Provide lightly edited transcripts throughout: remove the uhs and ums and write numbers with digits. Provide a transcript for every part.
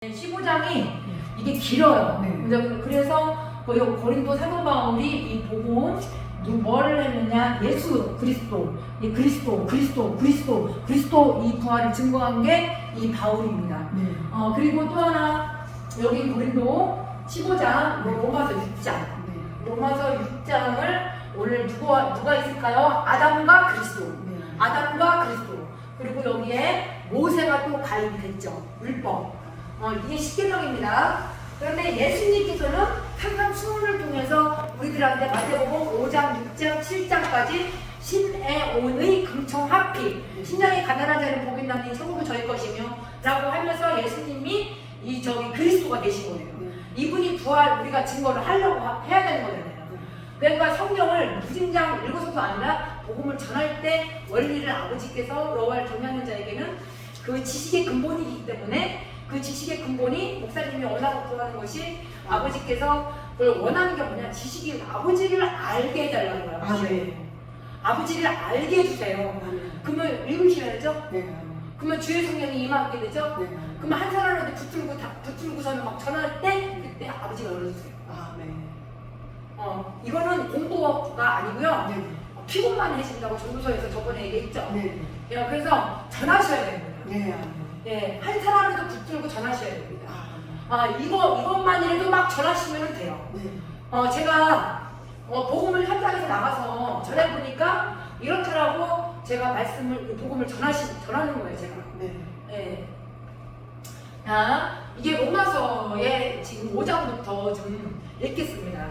15장이 이게 길어요. 그래서 고린도 사도 바울이 이 복음 뭐를 했느냐, 예수 그리스도, 이 그리스도 이 부활을 증거한 게 이 바울입니다. 그리고 또 하나 여기 고린도 15장 로마서 6장, 로마서 6장을 오늘 누가 있을까요? 아담과 그리스도, 아담과 그리스도. 그리고 여기에 모세가 또 가입이 됐죠. 율법. 이게 십계명입니다. 그런데 예수님께서는 항상 수훈을 통해서 우리들한테 마태복음 5장, 6장, 7장까지 신의 온의 금총합히 신장이 가난한 자는 복이 있나니 천국은 저희 것이며 라고 하면서 예수님이 그리스도가 되신 거예요. 이분이 부활 우리가 증거를 하려고 해야 되는 거잖아요. 그러니까 성경을 무진장 읽어서도 아니라 복음을 전할 때 원리를 아버지께서 여호와를 경외하는 자에게는 그 지식의 근본이기 때문에 그 지식의 근본이 목사님이 원하고 구하는 것이 아버지께서 그걸 원하는 게 뭐냐, 지식이 아버지를 알게 해달라는 거예요. 아버지를 알게 해주세요. 그러면 읽으셔야죠. 그러면 주의 성령이 임하게 되죠. 그러면 한 사람한테 붙들고서는 막 전할 때 그때 아버지가 열어주세요. 이거는 공부가 아니고요. 피곤만 해준다고 전도서에서 저번에 얘기했죠. 그래서 전하셔야 됩니다. 한 사람에도 붙들고 전하셔야 됩니다. 이것만이라도 막 전하시면 돼요. 제가 복음을 현장에서 나가서 전해보니까 이렇더라고. 제가 복음을 전하는 거예요, 제가. 이게 로마서의 지금 5장부터 좀 읽겠습니다.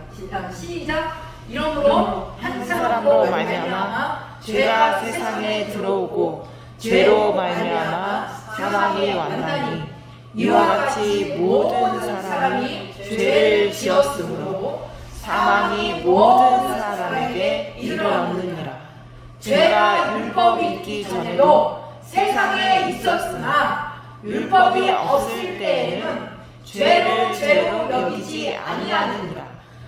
시작. 이러므로 한 사람으로 말미암아 죄가 세상에 들어오고 죄로 말미암아 사망이 왔나니 이와 같이 모든 사람이 죄를 지었으므로 사망이 모든 사람에게 이르렀느니라. 죄가 율법이 있기 전에도 세상에 있었으나 율법이 없을 때에는 죄를 죄로 여기지 아니하느니라.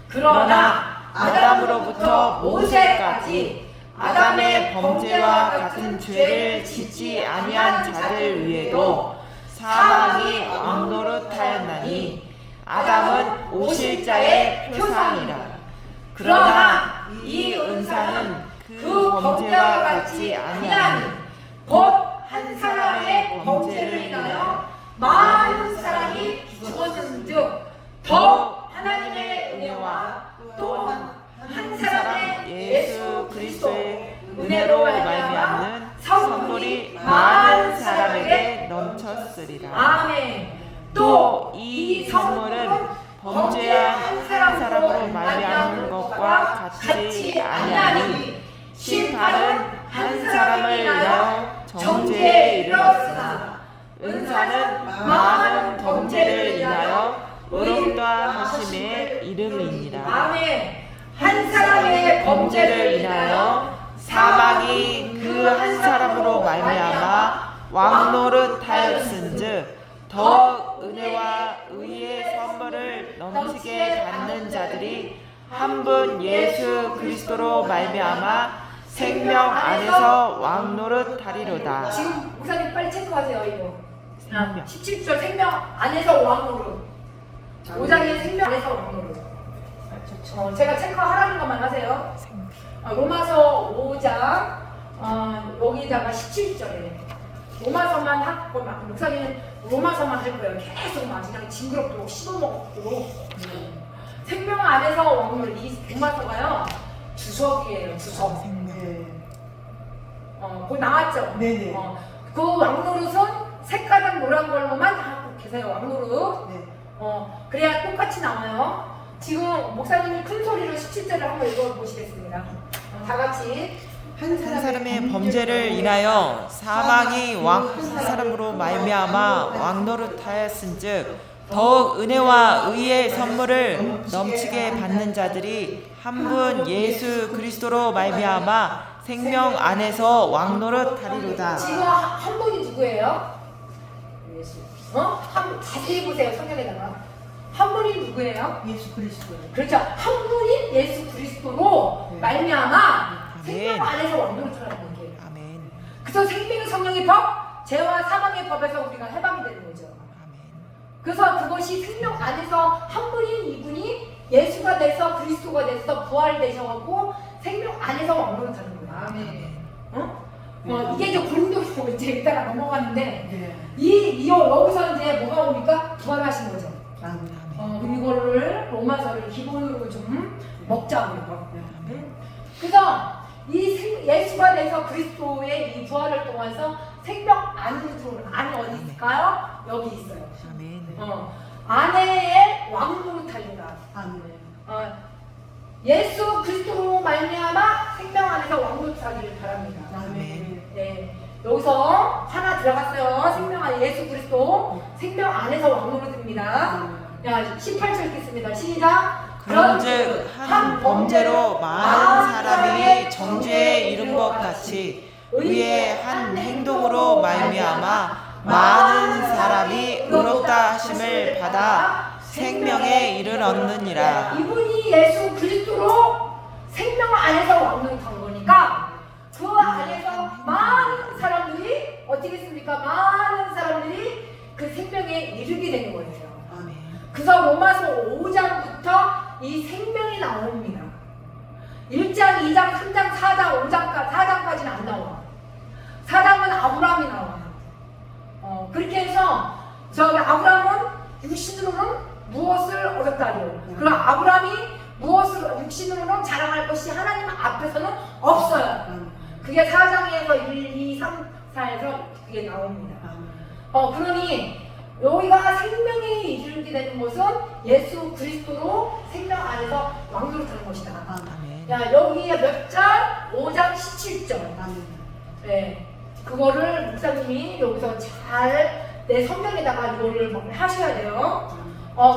그러나 아담으로부터 모세까지 아담의 범죄와 같은 죄를 짓지 아니한 자들 위에도 사망이 왕노릇하였나니 아담은 오실 자의 표상이라. 그러나 이 은사는 그 범죄와 같지 아니하니 곧 한 사람의 범죄를 인하여 많은 사람이 죽었은즉 더욱 하나님의 은혜와 또 한 사람의 예수 그리스도의 은혜로 말미암는 선물이 많은 사람에게 넘쳤으리라. 아멘. 또 이 선물은 범죄한 한 사람으로 말미암는 것과 같지 아니하니 심판은 한 사람을 인하여 정죄에 이르렀으나 은사는 많은 범죄를 인하여 의롭다 하심의 이름이니라. 아멘. 한 사람의 범죄를 인하여 사망이 그 한 사람으로 말미암아 왕노릇하였은즉 더욱 은혜와 의의 선물을 넘치게 받는 자들이 한 분 예수 그리스도로 말미암아 생명 안에서 왕노릇하리로다. 지금 목사님 빨리 체크하세요. 이거 17절 생명 안에서 왕노릇, 5장의 생명 안에서 왕노릇. 제가 체크하라는 것만 하세요. 로마서 5장 여기다가 17절에 로마서만 하고 목사님은 로마서만 할 거예요. 계속 막 그냥 징그럽도록 씹어먹도록. 생명 안에서 왕노릇. 이 로마서가요 주석이에요. 주석. 그거 나왔죠? 그 왕노릇은 색깔은 노란 걸로만 하고 계세요. 왕노릇. 그래야 똑같이 나와요. 지금 목사님이 큰 소리로 17절을 한번 읽어보시겠습니다. 다 같이. 한 사람의 범죄를 인하여 사망이 한 사람으로 말미암아 왕노릇하였은즉 더욱 은혜와 의의 선물을 넘치게 받는 자들이 한 분 예수 그리스도로 말미암아 생명 안에서 왕노릇하리로다. 지금 한 분이 누구예요? 예수. 자세히 보세요. 성경에다가 한 분이 누구예요? 예수 그리스도. 그렇죠. 한 분이 예수 그리스도로 말미암아 생명 안에서 왕노릇하라는 거예요. 아멘. 그래서 생명의 성령의 법, 죄와 사망의 법에서 우리가 해방이 되는 거죠. 아멘. 그래서 그것이 생명 안에서 한 분인 이분이 예수가 돼서 그리스도가 돼서 부활되셔갖고 생명 안에서 왕노릇하는 거야. 아멘. 이게 이제 고린도서 이제 이따가 넘어가는데 네. 여기서 이제 뭐가 옵니까? 부활하신 거죠. 아멘. 이거를 로마서를 기본으로 좀 먹자고요. 네. 그래서 예수가 돼서 그리스도의 이 부활을 통해서 생명 안에 어디 있을까요? 여기 있어요. 아멘. 아내의 왕노릇하리라. 아멘. 예수 그리스도로 말미암아 생명 안에서 왕노릇하기를 바랍니다. 아멘. 네, 여기서 하나 들어갔어요. 생명 안에 예수 그리스도 생명 안에서 왕노릇입니다. 야, 18절 읽겠습니다. 시작. 그런즉 한 범죄로 많은 사람이 정죄에 이른 것 같이 의의 한 행동으로 말미암아 많은 사람이 의롭다 하심을 받아 생명에 이르렀느니라. 이분이 예수 그리스도로 생명 안에서 왕노릇한 거니까 그 안에서 많은 사람들이 어떻게 했습니까? 많은 사람들이 그 생명에 이르게 된 거예요. 아멘. 그래서 로마서 5장부터 이 생명이 나옵니다. 1장, 2장, 3장, 4장, 4장까지는 안 나와. 4장은 아브라함이 나와요. 그렇게 해서 아브라함은 육신으로는 무엇을 얻었다 하요. 그럼 아브라함이 무엇을 육신으로는 자랑할 것이 하나님 앞에서는 없어요. 그게 4장에서 1, 2, 3, 4에서 그게 나옵니다. 그러니 여기가 생명에 이르게 되는 것은 예수 그리스도로 생명 안에서 왕노릇하는 것이다. 아멘. 야, 여기에 몇 절? 5장 17절. 아멘. 네, 그거를 목사님이 여기서 잘 내 성경에다가 이거를 하셔야 돼요.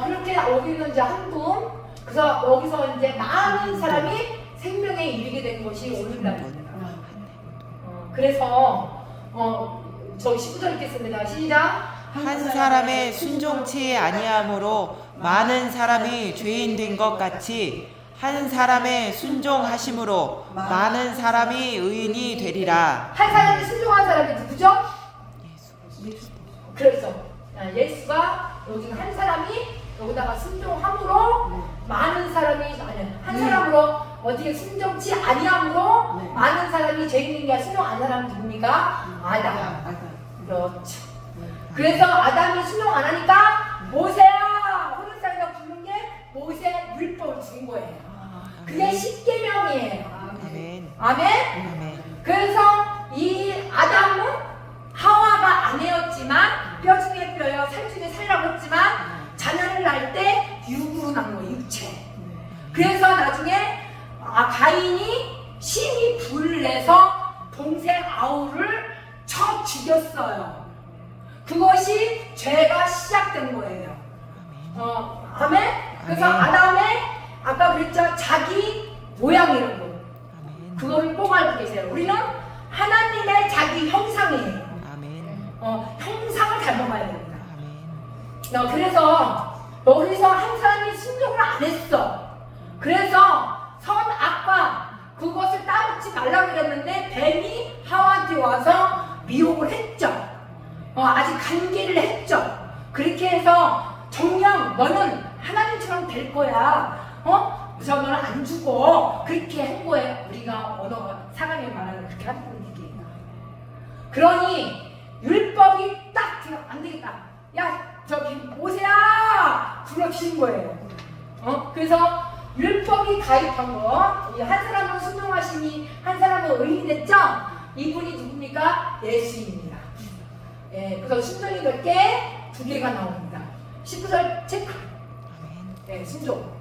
그렇게 여기는 이제 한 분, 그래서 여기서 이제 많은 사람이 생명에 이르게 된 것이 오늘날입니다. 그래서 저희 19절 읽겠습니다. 시작. 한 사람의 순종치 아니함으로 많은 사람이 죄인 된 것 같이 한 사람의 순종하심으로 많은 사람이 의인이 되리라. 한 사람이 순종한 사람이 누구죠? 예수. 그래서 예수가 여기 한 사람이 여기다가 순종함으로 네. 많은 사람이 한 사람으로 어떻게 순종치 아니함으로 네. 많은 사람이 죄인이냐 순종 안 사람은 누굽니까? 아담. 그렇죠. 그래서 아담이 순종 안 하니까 모세야 호르산에서 부른 게 모세 율법을 준 거예요. 그게 십계명이에요. 아멘. 아멘. 아멘. 그래서 이 아담은 하와가 아내였지만 뼈 중에 뼈여 살 중에 살이라고 했지만 자녀를 낳을 때 육으로 낳은 거예요. 육체. 그래서 나중에 가인이 심히 불을 내서 동생 아우를 쳐 죽였어요. 그것이 죄가 시작된 거예요. 아멘. 그래서 아멘. 아담의 아까 그랬죠. 자기 모양이라고. 아멘. 그거를 꼭 알고 계세요. 우리는 하나님의 자기 형상이에요. 아멘. 형상을 닮아가야 됩니다. 아멘. 그래서 여기서 한 사람이 순종을 안 했어. 그래서 선악과 그것을 따먹지 말라고 그랬는데 뱀이 하와한테 와서 미혹을 했죠. 아직 간계를 했죠. 그렇게 해서 정녕 너는 하나님처럼 될 거야. 그래서 너는 안 죽어. 그렇게 한 거예요. 우리가 언어가 사람이 말하는 그렇게 한다는 얘기예요. 그러니 율법이 딱 안 되겠다. 야 저기 모세야 불러치는 거예요. 그래서 율법이 가입한 거, 한 사람은 순종하시니 한 사람은 의인이 됐죠. 이분이 누굽니까? 예수입니다. 예, 그래서 순종이 몇 개? 2개가 나옵니다. 19절 체크. 아멘. 네, 순종.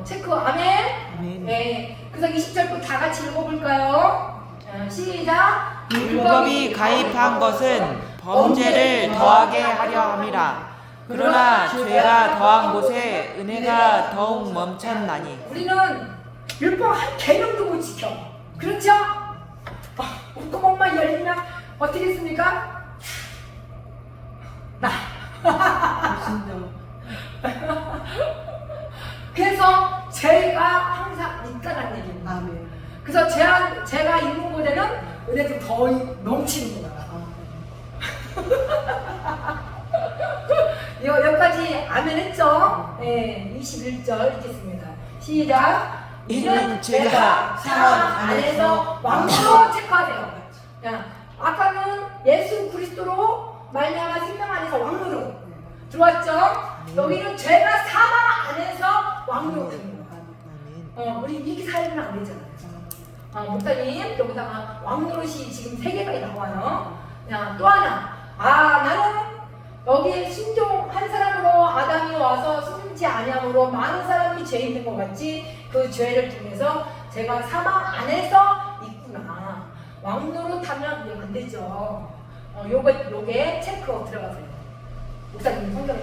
체크. 아멘. 아멘. 네, 그래서 20절부터 다 같이 읽어볼까요? 시작. 율법이 가입한 것은 범죄를 더하게 하려 함이라. 그러나 죄가 더한 곳에 은혜가 더욱 멈췄나니. 우리는 율법 한 계명도 못 지켜. 그렇죠? 옷구멍만 열리면 어떻게 했습니까? 나. 그래서 죄가 항상 있다는 얘기입니다. 아멘. 그래서 제가 있는 곳에는 은혜도 더 넘치는 거야. 여기까지 아멘 했죠? 네, 21절 읽겠습니다. 시작. 이는 죄가 사망 안에서 왕으로 체크하세요. 야, 아까는 예수 그리스도로 말미암아 생명 안에서 왕으로 들어왔죠? 여기는 죄가 사망 안에서 왕으로 되는 거야. 우리 이렇게 살면 안 되잖아요. 목사님 여기다가 왕노릇이 지금 3개가 나와요. 야, 또 하나. 나는 여기에 순종한 사람으로 아담이 와서 순종치 아니함으로 많은 사람이 죄 있는 것 같이 그 죄를 통해서 제가 사망 안에서 있구나. 왕노릇 하면 이게 안 되죠. 요게 체크 들어가세요. 목사님 성경에.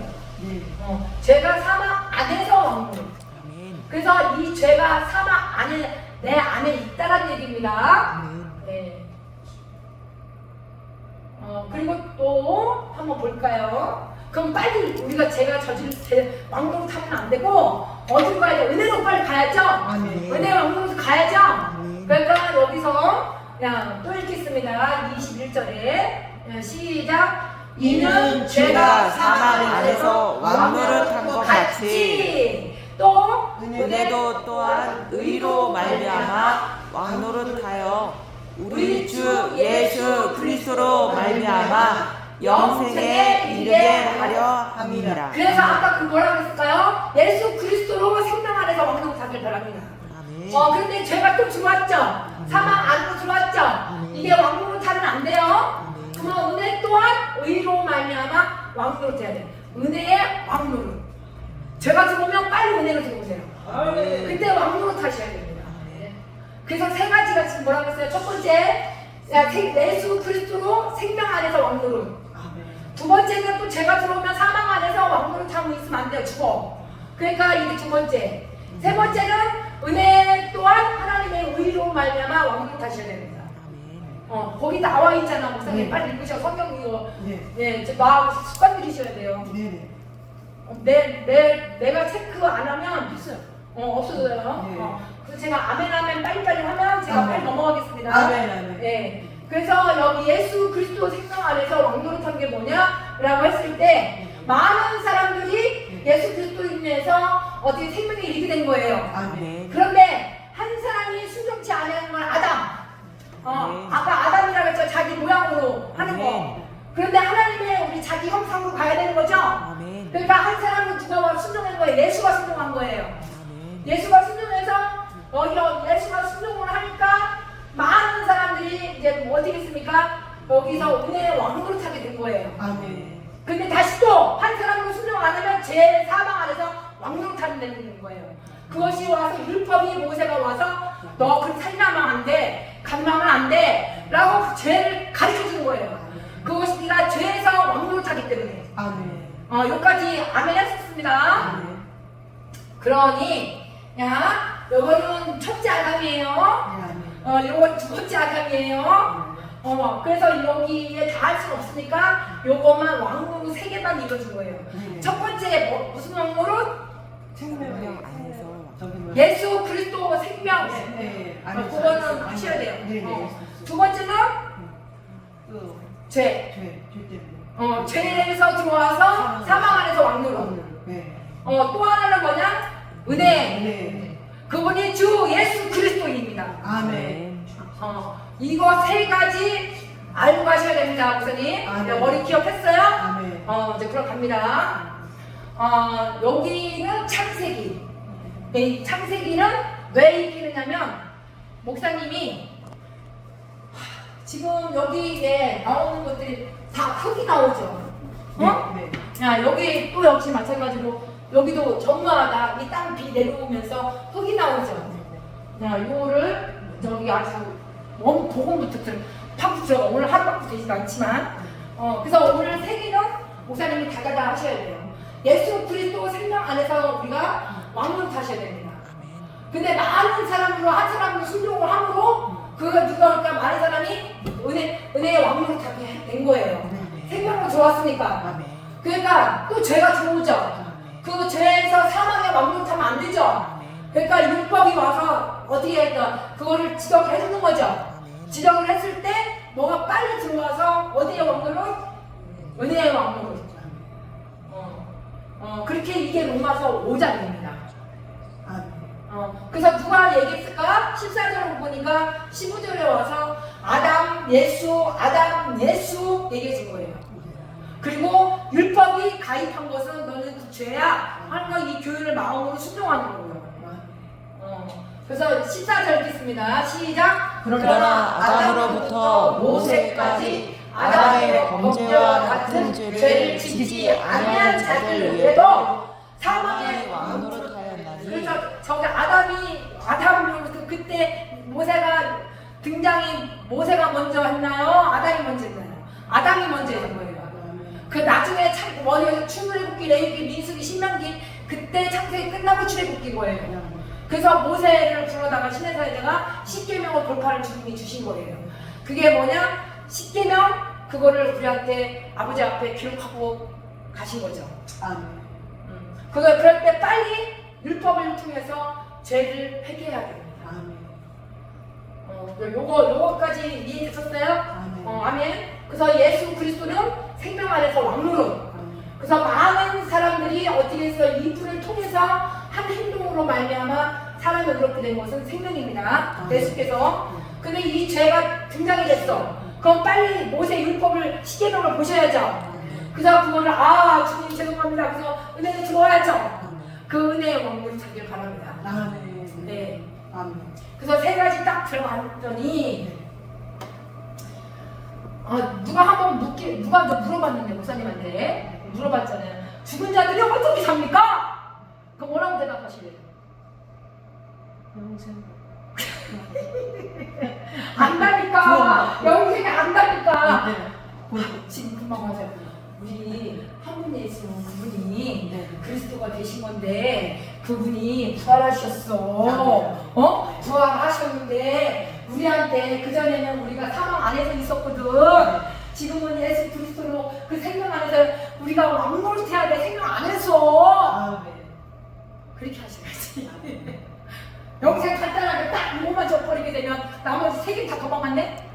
죄가 사망 안에서 왕노릇. 그래서 이 죄가 사망 안에 내 안에 있다라는 얘기입니다. 네. 그리고 또 한번 볼까요? 그럼 빨리 우리가 제가 저질 왕노릇 하면 안 되고 어디로 가야 돼? 은혜로 빨리 가야죠. 은혜 왕노릇 가야죠. 그러니까 여기서 또 읽겠습니다. 21절에 시작. 이는 죄가 사망 안에서 왕노릇한 것 같이 또 은혜도 또한 의로 말미암아 왕노릇하여 우리 주 예수 그리스도로 말미암아 영생에 이르게 하려 함이니라. 그래서 아까 그 뭐라고 했을까요? 예수 그리스도로 생명 안에서 왕노릇하길 바랍니다. 그런데 죄가 또 들어왔죠. 사망 안으로 들어왔죠. 이게 왕노릇하면 안 돼요. 그러면 은혜 또한 의로 말미암아 왕노릇해야 돼. 은혜의 왕노릇. 죄가 들어오면 빨리 은혜로 들어오세요. 그때 왕노릇 하셔야 됩니다. 그래서 3가지가 지금 뭐라고 했어요? 첫 번째, 예수 그리스도로 생명 안에서 왕노릇. 두 번째는 또 죄가 들어오면 사망 안에서 왕노릇하고 있으면 안 돼요. 죽어. 그러니까 이게 두 번째. 세 번째는 은혜 또한 하나님의 의로 말미암아 왕노릇 하셔야 됩니다. 거기 나와 있잖아. 목사님 빨리 읽으셔. 성경 이거. 나하고 습관 들이셔야 돼요. 내가 체크 안 하면 없어져요. 그래서 제가 아멘 빨리빨리 하면 제가 빨리 넘어가겠습니다. 네. 그래서 여기 예수 그리스도 생명 안에서 왕노릇한 게 뭐냐라고 했을 때 많은 사람들이 예수 그리스도 인해서 어떻게 생명이 이르게 된 거예요. 그런데 한 사람이 순종치 않은 건 아담. 아까 아담이라고 했죠. 자기 모양으로 하는 거. 그런데 하나님의 우리 자기 형상으로 가야 되는 거죠. 그러니까 한 사람은 누가 순종한 거예요. 예수가 순종한 거예요. 예수가 순종해서 예수가 순종을 하니까 많은 사람들이 이제 뭐 어떻게 했습니까? 여기서 은혜의 왕노릇 하게 된 거예요. 근데 다시 또 한 사람으로 순종 안 하면 죄 사망 안에서 왕노릇 하게 되는 거예요. 그것이 와서 율법이 모세가 와서 너 그렇게 살면 안 돼, 간망하면 안 돼 라고 그 죄를 가르쳐 주는 거예요. 그것이 네가 죄에서 왕노릇하기 때문에. 여기까지 아멘 했었습니다. 그러니 요거는 첫째 아담이에요. 요건 두 번째 아담이에요. 그래서 여기에 다 할 수는 없으니까 요것만 왕노릇 3개만 읽어준 거예요. 첫 번째 무슨 왕노릇? 생명 안에서 예수 그리스도 생명. 그거는 하셔야 돼요. 두 번째는 죄. 죄에서 들어와서 사망 안에서 왕노릇. 또 하나는 뭐냐? 은혜. 그분이 주 예수 그리스도입니다. 이거 3가지 알고 가셔야 됩니다, 목사님. 머리 기억했어요? 이제 그럼 갑니다. 여기는 창세기. 이 창세기는 왜 읽히느냐면 목사님이 지금 여기에 나오는 것들이 다 흙이 나오죠. 여기 또 역시 마찬가지로 여기도 전마다 이 땅 비 내려오면서 흙이 나오죠. 요거를 저기 아주 복음부터 팍 들어가. 오늘 하루밖에 되지도 않지만 그래서 오늘 3개는 목사님이 다다다 하셔야 돼요. 예수 그리스도 생명 안에서 우리가 왕노릇 하셔야 됩니다. 근데 많은 사람으로 한 사람으로 순종을 함으로 그가 누가 할까 많은 사람이 은혜의 왕노릇 하게 된 거예요. 생명으로 들어왔으니까. 그러니까 또 죄가 들어오죠. 그 죄에서 사망의 왕노릇 하면 안 되죠. 그러니까 율법이 와서 어떻게 했다. 그거를 지적을 해주는 거죠. 지적을 했을 때 뭐가 빨리 들어와서 어디의 왕노릇? 은혜의 왕노릇. 그렇게 이게 로마서 5장입니다. 그래서 누가 얘기했을까? 14절을 보니까 15절에 와서 아담 예수 얘기해 준 거예요. 그리고 율법이 가입한 것은 너는 그 죄야 하는 건 이 교회를 마음으로 순종하는 거고요. 그래서 14절 읽겠습니다. 시작. 그러나 아담으로부터 모세까지 아담의 범죄와 같은 죄를 지지 아니한 자들 외에도 사망의 왕노릇하였나니. 그래서 저기 아담으로부터 그때 모세가 등장이 모세가 먼저 했나요? 아담이 먼저 했나요? 아담이 먼저 했던 거예요. 그 나중에 출애굽기, 레위기, 민수기, 신명기 그때 창세기 끝나고 출애굽기 거예요. 그래서 모세를 불러다가 시내사에다가 십계명을 돌파를 주님이 주신 거예요. 그게 뭐냐? 십계명 그거를 우리한테 아버지 앞에 기록하고 가신 거죠. 그럴 때 빨리 율법을 통해서 죄를 회개해야 됩니다. 요거까지 이해되셨어요? 아멘. 그래서 예수 그리스도는 생명 안에서 왕노릇. 그래서 많은 사람들이 어떻게 해서 이 불을 통해서 한 행동으로 말미암아 사람이 그렇게 된 것은 생명입니다. 예수께서. 근데 이 죄가 등장이 됐어. 그럼 빨리 모세 율법을 십계명을 보셔야죠. 그래서 그거를 주님 죄송합니다. 그래서 은혜에 들어와야죠. 그 은혜의 왕노릇 찾길 바랍니다. 네. 그래서 세 가지 딱 들어갔더니 누가 한번 누가 물어봤는데 목사님한테 물어봤잖아요. 죽은 자들이 어떻게 삽니까? 그럼 뭐라고 대답하실래요? 영생. 안다니까. 영생이 안다니까. 지금 금방 맞아요. 우리 한분 예수 그분이 그리스도가 되신 건데 그분이 부활하셨어. 부활하셨는데 우리한테 그전에는 우리가 사망 안에서 있었거든. 지금은 예수 그리스도로 그 생명 안에서 우리가 왕노릇해야 돼. 생명 안에서. 그렇게 하셔야지. 영생 간단하게 딱 이거만 져버리게 되면 나머지 세 개 다 도망갔네?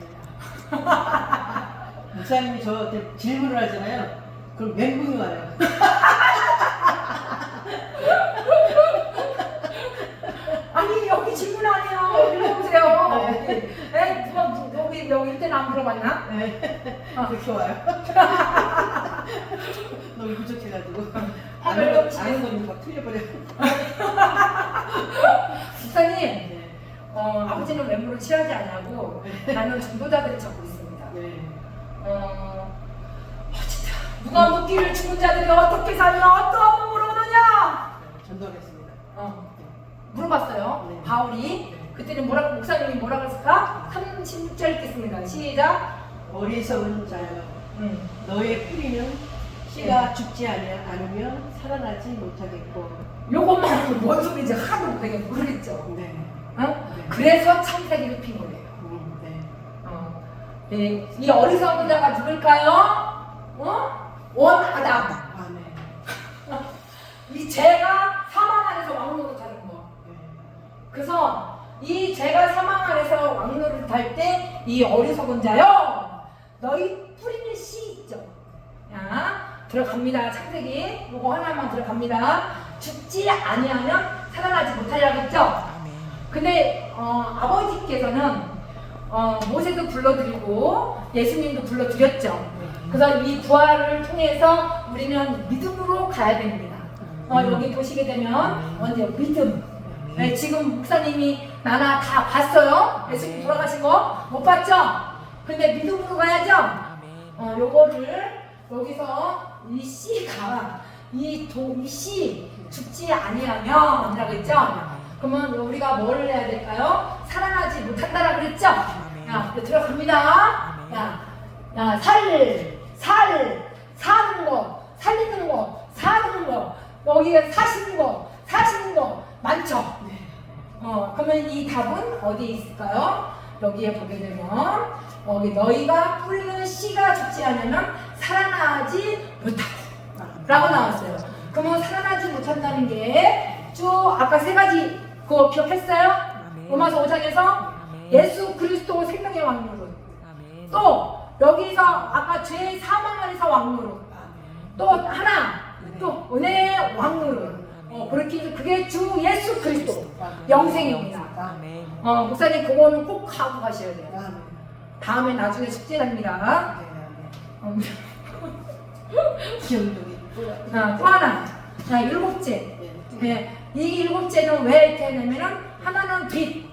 목사님이 저한테 질문을 하잖아요. 그럼 멘붕이 와요. 아니 여기 질문 아니에요. 읽어보세요. 네. 누가 여기 일대는 안 물어봤나? 그렇게 와요. 너무 부족해가지고 화면도 아는 거는 막 틀려버려. 목사님, 아버지는 외모를 취하지 않냐고 나는 중도자들을 찾고 있습니다. 진짜 누가 묻기를 죽은 자들이 어떻게 살며 어떠한 몸으로 오느냐? 전도하겠습니다. 물어봤어요. 네. 바울이 그때는 목사님이 뭐라고 했을까? 36절 읽겠습니다. 시작. 어리석은 자여, 너의 뿌리는 씨가 죽지 않으면 살아나지 못하겠고. 요것만 하면 뭔 소리인지 하나도 되게 모르겠죠. 네. 그래서 창세기를 핀 거예요. 네. 이 어리석은 자가 누굴까요? 원 아담. 이 죄가 사망 안에서 왕노릇하는 거. 그래서 이 죄가 사망 안에서 왕노릇할 때 이 어리석은 자요, 너희 뿌리는 씨 있죠. 야, 들어갑니다. 창세기 요거 하나만 들어갑니다. 죽지 아니하면 살아나지 못하려겠죠. 근데 아버지께서는 모세도 불러드리고 예수님도 불러드렸죠. 그래서 이 부활을 통해서 우리는 믿음으로 가야 됩니다. 여기 보시게 되면 먼저 믿음. 네, 지금 목사님이 나나 다 봤어요. 예수님 돌아가신 거 못 봤죠? 근데 믿음으로 가야죠. 요거를 여기서 이 씨가 이 씨 죽지 아니하면 라고 했죠? 그러면 우리가 뭘 해야 될까요? 살아나지 못한다라고 그랬죠? 야, 들어갑니다. 야, 사는 거, 살리는 거, 사는 거, 여기에 사시는 거 많죠? 그러면 이 답은 어디에 있을까요? 여기에 보게 되면 여기 너희가 뿌리는 씨가 죽지 않으면 살아나지 못하고 라고 나왔어요. 그러면 살아나지 못한다는 게 쭉 아까 세 가지 그거 기억했어요? 로마서 5장에서 예수 그리스도 생명의 왕노릇. 아멘. 또 여기서 아까 죄 사망 안에서 왕노릇. 또 하나 또 은혜의 왕노릇. 그렇게 해서 그게 주 예수 그리스도 영생입니다. 아멘. 목사님 그거는 꼭 하고 가셔야 돼요. 다음에 나중에 숙제랍니다. 기억력이 또 하나. 자, 일곱째. 네, 이 일곱째는 왜 이렇게 하냐면은 하나는 빛,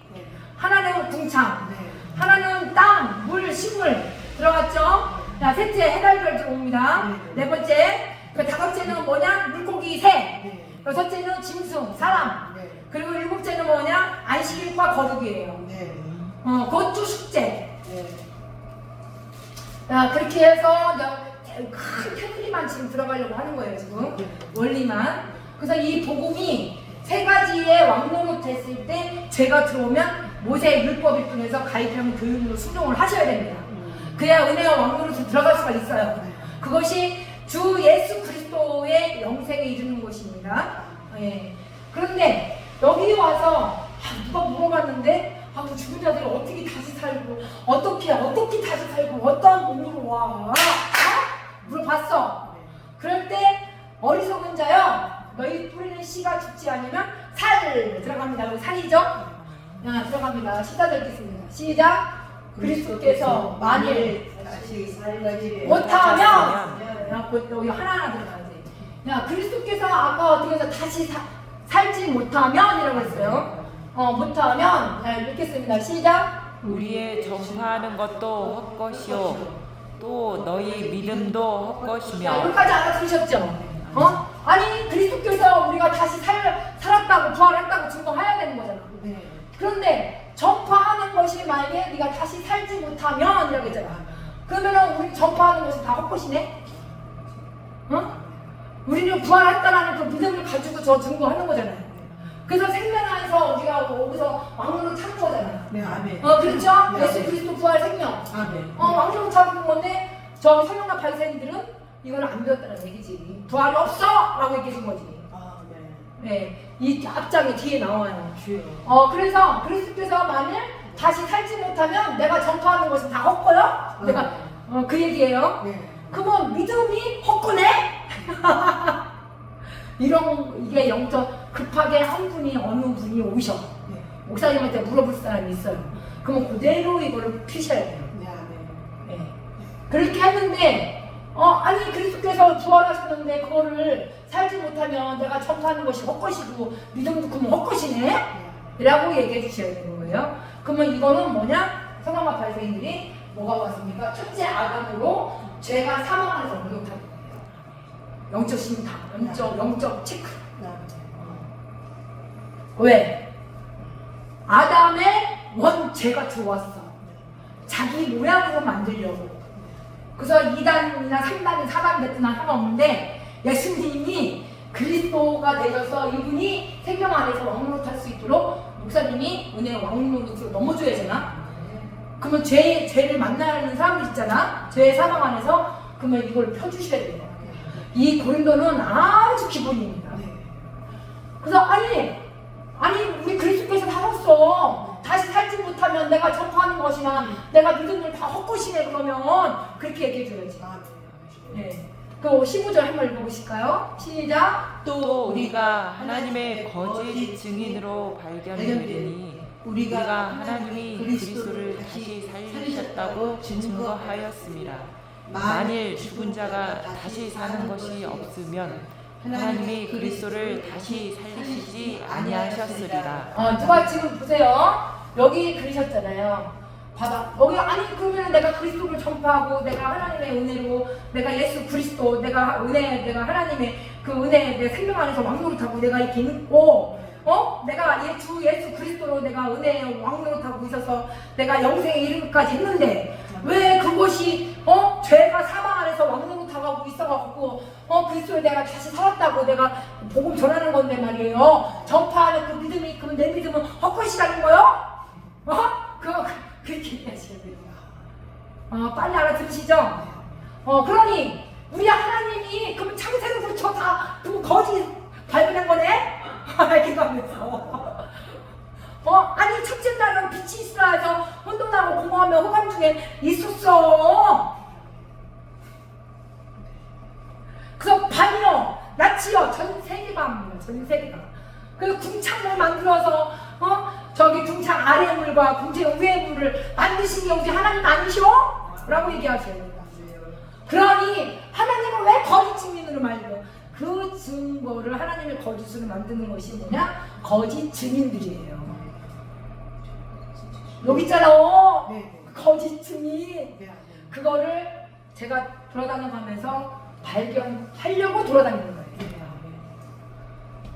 하나는 궁창, 하나는 땅, 물, 식물 들어갔죠? 자, 셋째 해달별 들어옵니다. 네 번째, 그 다섯째는 뭐냐? 물고기, 새. 여섯째는 짐승, 사람. 그리고 일곱째는 뭐냐? 안식일과 거룩이에요. 그것도 숙제. 자, 그렇게 해서 큰 테두리만 지금 들어가려고 하는 거예요, 지금. 원리만. 그래서 이 복음이 세 가지의 왕노릇 했을 때 죄가 들어오면 모세의 율법을 통해서 가이드하는 교육으로 순종을 하셔야 됩니다. 그래야 은혜와 왕노릇에 들어갈 수가 있어요. 그것이 주 예수 그리스도의 영생에 이르는 것입니다. 예. 그런데 여기 와서 누가 물어봤는데 그 죽은 자들이 어떻게 다시 살고 어떻게 다시 살고 어떠한 몸으로 와? 물어봤어. 그럴 때 어리석은 자여 너희 뿌리는 씨가 죽지 않으면 살 들어갑니다. 여기 살이죠? 들어갑니다. 시작 읽겠습니다. 시작. 그리스도께서 만일 못하면 여기 하나하나 들어가야지. 그리스도께서 아까 어떻게 해서 다시 살지 못하면 이라고 했어요. 못하면 읽겠습니다. 시작. 우리의 전파하는 것도 헛것이요 또 너희 믿음도 헛것이며. 여기까지 알아들으셨죠? 아니 그리스도께서 우리가 다시 살았다고 부활했다고 증거해야 되는 거잖아. 그런데 전파하는 것이 만약에 네가 다시 살지 못하면 이라고 했잖아. 그러면은 우리 전파하는 것이 다 헛것이네? 우리는 부활했다라는 그 믿음을 가지고 저 증거하는 거잖아요. 그래서 생명 안에서 우리가 여기서 왕노릇 찾는 거잖아요. 그렇죠? 예수 그리스도 부활 생명. 왕노릇 찾는 건데 저기 성령과 바리새인들은 이걸 안 배웠다는 얘기지. 부활이 없어! 라고 얘기해 준 거지. 네, 이 앞장에 뒤에 나와요. 그래서 그리스도께서 만일 다시 살지 못하면 내가 전파하는 것은 다 헛거요? 내가 그 얘기예요. 그러면 믿음이 헛거네? 이게 영적 급하게 한 분이 어느 분이 오셔. 목사님한테 물어볼 사람이 있어요. 그러면 그대로 이거를 피셔야 돼요. 그렇게 했는데 아니 그리스도께서 부활하셨는데 그거를 살지 못하면 내가 전파하는 것이 헛것이고 믿음도 그러면 헛것이네? 라고 얘기해 주셔야 되는 거예요. 그러면 이거는 뭐냐? 성경과 바리새인들이 뭐가 왔습니까? 첫째 아담으로 죄가 사망 안에서 옮겨타는 거예요. 영적 심판, 영적 체크. 왜? 아담의 원죄가 들어왔어. 자기 모양으로 만들려고. 그래서 2단이나 3단이 4단 됐거나 상관없는데 예수님이 그리스도가 되셔서 이분이 생명 안에서 왕노릇 할 수 있도록 목사님이 은혜의 왕노릇으로 넘어줘야 되나? 그러면 죄를 만나는 사람들 있잖아. 죄의 사망 안에서. 그러면 이걸 펴주셔야 돼요. 이 고린도는 아주 기본입니다. 그래서 아니 우리 그리스도께서 살았어. 다시 살지 못하면 내가 전파하는 것이나 내가 믿음을 다 헛것이네. 그러면 그렇게 얘기해줘야지. 그 15절 한번 읽어보실까요? 시작. 또 우리가 하나님의 거짓 증인으로 발견되리니 우리가 하나님이 그리스도를 다시 살리셨다고 증거하였습니다. 만일 죽은 자가 다시 사는 것이 없으면 하나님이 그리스도를 다시 살리시지 아니하셨으리라. 누가 지금 보세요. 여기 그리셨잖아요. 봐봐. 여기 아니 그러면 내가 그리스도를 전파하고 내가 하나님의 은혜로 내가 예수 그리스도 내가 하나님의 그 은혜 내 생명 안에서 왕노릇하고 내가 이렇게 있고 내가 주 예수 그리스도로 내가 은혜의 왕노릇하고 있어서 내가 영생에 이르기까지 했는데 왜 그것이 죄가 사망 안에서 왕노릇하고 있어갖고 그리스도를 내가 다시 살았다고 내가 복음 전하는 건데 말이에요. 전파하는 그 믿음이 그럼 내 믿음은 헛것이라는 거요? 그렇게 얘기하셔야 돼요. 빨리 알아들으시죠? 그러니 우리 하나님이 그럼 창세로부터 다 거짓 발견한 거네? 이렇게 하면서 아니 첫째 날은 빛이 있으라 해서 혼돈하고 공허하며 호감 중에 있었어. 그래서 밤이요 낮이요 전 세계가 합니다. 전 세계가. 그래서 궁창을 만들어서 저기 궁창 아래 물과 궁창 위에 물을 만드신 게 우리 하나님 아니셔? 라고 얘기하세요. 그러니 하나님은 왜 거짓 증인으로 만들어요? 그 증거를 하나님의 거짓으로 만드는 것이 뭐냐? 거짓 증인들이에요. 여기 있잖아. 거짓 증인. 그거를 제가 돌아다녀가면서 발견하려고 돌아다니는 거예요.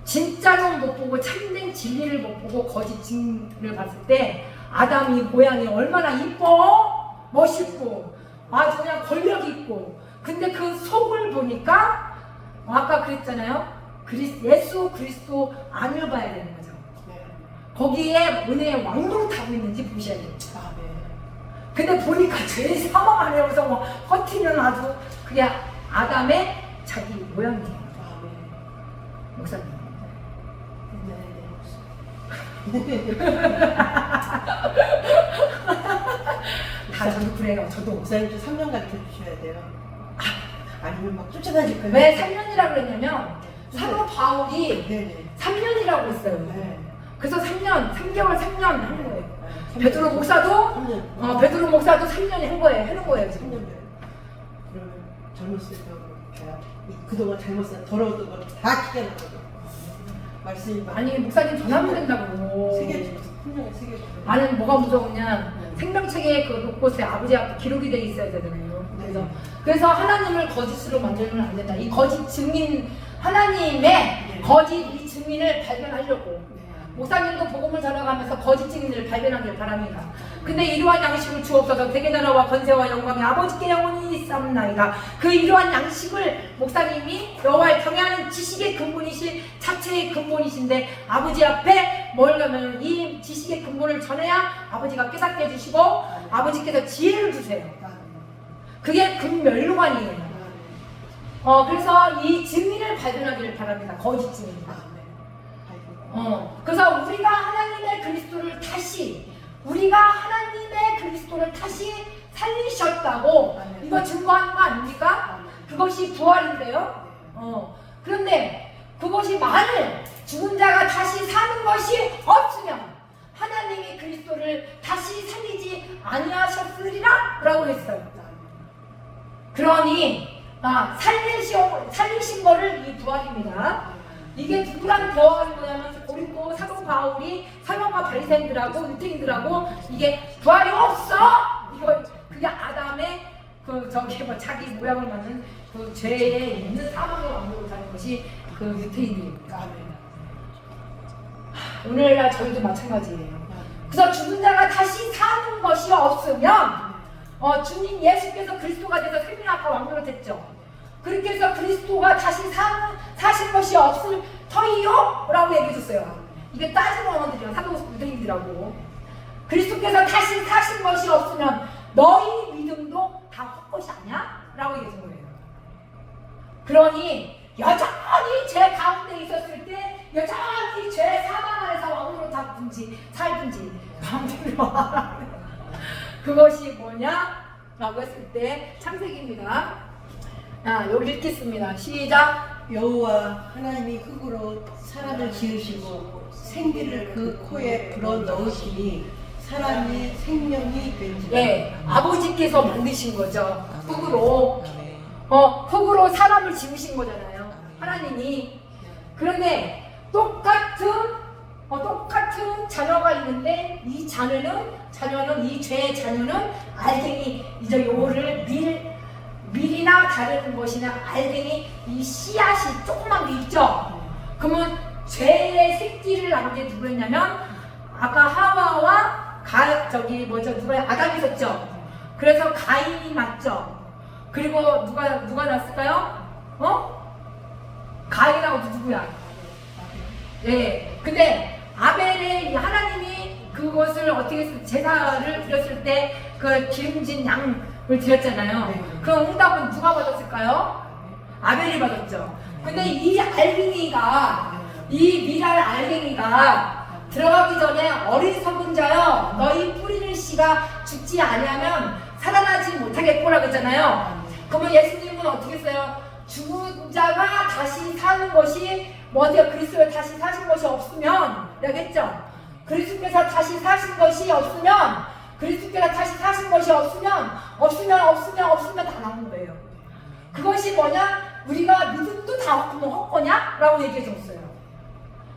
진짜로 못 보고 참된 진리를 못 보고 거짓 증인을 봤을 때 아담이 모양이 얼마나 이뻐 멋있고 아주 그냥 권력이 있고 근데 그 속을 보니까 아까 그랬잖아요. 예수 그리스도 안을 봐야 되는 거죠. 거기에 은혜의 왕노릇하고 있는지 보셔야 돼요. 근데 보니까 죄 사망 안에서 뭐 허티는 아주 그게 아담의 자기 모양이에요. 목사님. 다 저도 그래요. 저도. 목사님 좀 3년 가르쳐 주셔야 돼요. 아니면 막 쫓아다닐 거예요. 왜 3년이라고 그랬냐면 사도 바울이 3년이라고 했어요. 그래서 3개월 3년 한 거예요. 베드로 목사도 베드로 목사도 3년이 한 거예요. 해놓은 거예요. 3년. 그러면 젊었을 때 그동안 잘못한 더러웠던 걸 다 튀겨나가고 말씀이 아니 목사님 전화면 된다고. 나는 뭐가 무서우냐 생명책에 그 곳곳에 아버지 앞에 기록이 돼 있어야 되잖아요. 그래서 하나님을 거짓으로 만들면 안 된다. 이 거짓 증인 하나님의 거짓 이 증인을 발견하려고 목사님도 복음을 전해가면서 거짓 증인을 발견하길 바랍니다. 근데 이러한 양식을 주옵소서 되게 나라와 권세와 영광이 아버지께 영원히 있사옵나이다. 그 이러한 양식을 목사님이 여호와의 경외하는 지식의 근본이신 자체의 근본이신데 아버지 앞에 뭘 가면 이 지식의 근본을 전해야 아버지가 깨닫게 해주시고 아버지께서 지혜를 주세요. 그게 금멸로관이에요. 그래서 이 증인을 발견하기를 바랍니다. 거짓 증인. 그래서 우리가 하나님의 그리스도를 다시 살리셨다고 이거 증거하는 거 아닙니까? 그것이 부활인데요. 그런데 그것이 만일 죽은 자가 다시 사는 것이 없으면 하나님이 그리스도를 다시 살리지 아니하셨으리라 라고 했어요. 그러니 살리신 거를 이 부활입니다. 이게 누구랑 대화하는 거냐면 고린도 사도 바울이 사람과 바리새인들하고 유대인들하고 이게 부활이 없어. 이거 그게 아담의 자기 모양을 맞는 그 죄에 있는 사망의 왕국을 사는 것이 그 유대인입니다. 오늘날 저희도 마찬가지예요. 그래서 죽은 자가 다시 사는 것이 없으면 주님 예수께서 그리스도가 돼서 생명 아까 왕노릇했죠. 그렇게 해서 그리스도가 다시 사신 것이 없을 터이요? 라고 얘기해줬어요. 이게 따지는 언어들이야. 사도 유대인들하고. 그리스도께서 다시 사신 것이 없으면 너희 믿음도 다 헛것이 아니야? 라고 얘기해준 거예요. 그러니 여전히 죄 가운데 있었을 때 여전히 죄 사망 안에서 왕으로 잡든지 살든지 마음대로 그것이 뭐냐? 라고 했을 때 창세기입니다. 여기 읽겠습니다. 시작. 여호와 하나님이 흙으로 사람을 지으시고 생기를 그 코에 불어 넣으시니 사람이 생명이 된지라. 네, 아버지께서 만드신 거죠. 흙으로. 흙으로 사람을 지으신 거잖아요. 하나님이. 그런데 똑같은 자녀가 있는데 이 자녀는 이 죄의 자녀는 알갱이 이제 요거를 밀이나 다른 것이나 알갱이 이 씨앗이 조그만 게 있죠. 그러면 죄의 새끼를 낳은 게 누구였냐면 아까 하와와 누가 아담이 있었죠. 그래서 가인이 맞죠. 그리고 누가 낳았을까요? 가인하고 누구야? 네. 근데 아벨의 하나님이 그것을 어떻게 제사를 드렸을 때 그 기름진 양을 드렸잖아요. 그럼 응답은 누가 받았을까요? 아벨이 받았죠. 근데 이 알갱이가 이 미랄 알갱이가 들어가기 전에 어리석은 자여 너희 뿌리는 씨가 죽지 아니하면 살아나지 못하겠구나 그랬잖아요. 그러면 예수님은 어떻게 했어요? 죽은 자가 다시 사는 것이 뭐 어때요? 그리스도에 다시 사신 것이 없으면 라고 했죠. 그리스도께서 다시 사신 것이 없으면 그리스도께서 다시 사신 것이 없으면 다 나온 거예요. 그것이 뭐냐? 우리가 믿음도 다 없으면 헛거냐? 라고 얘기해 줬어요.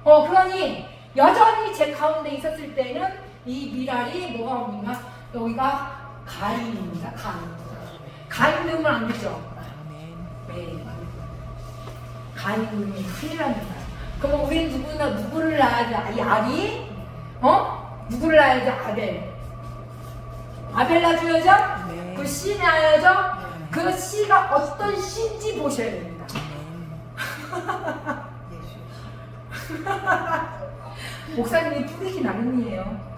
그러니 여전히 제 가운데 있었을 때는 이 미랄이 뭐가 옵니까? 여기가 가인입니다. 가인 넣으면 안 되죠. 네. 가인 넣으면 큰일 납니다. 그럼 우리는 누구를 낳아야 돼? 이 알이? 누구를 낳아야 돼? 아벨 낳아줘야죠? 네. 그 씨 낳아야죠? 그 씨가 어떤 씨인지 보셔야 됩니다. 목사님이 뿌리기 나름이에요.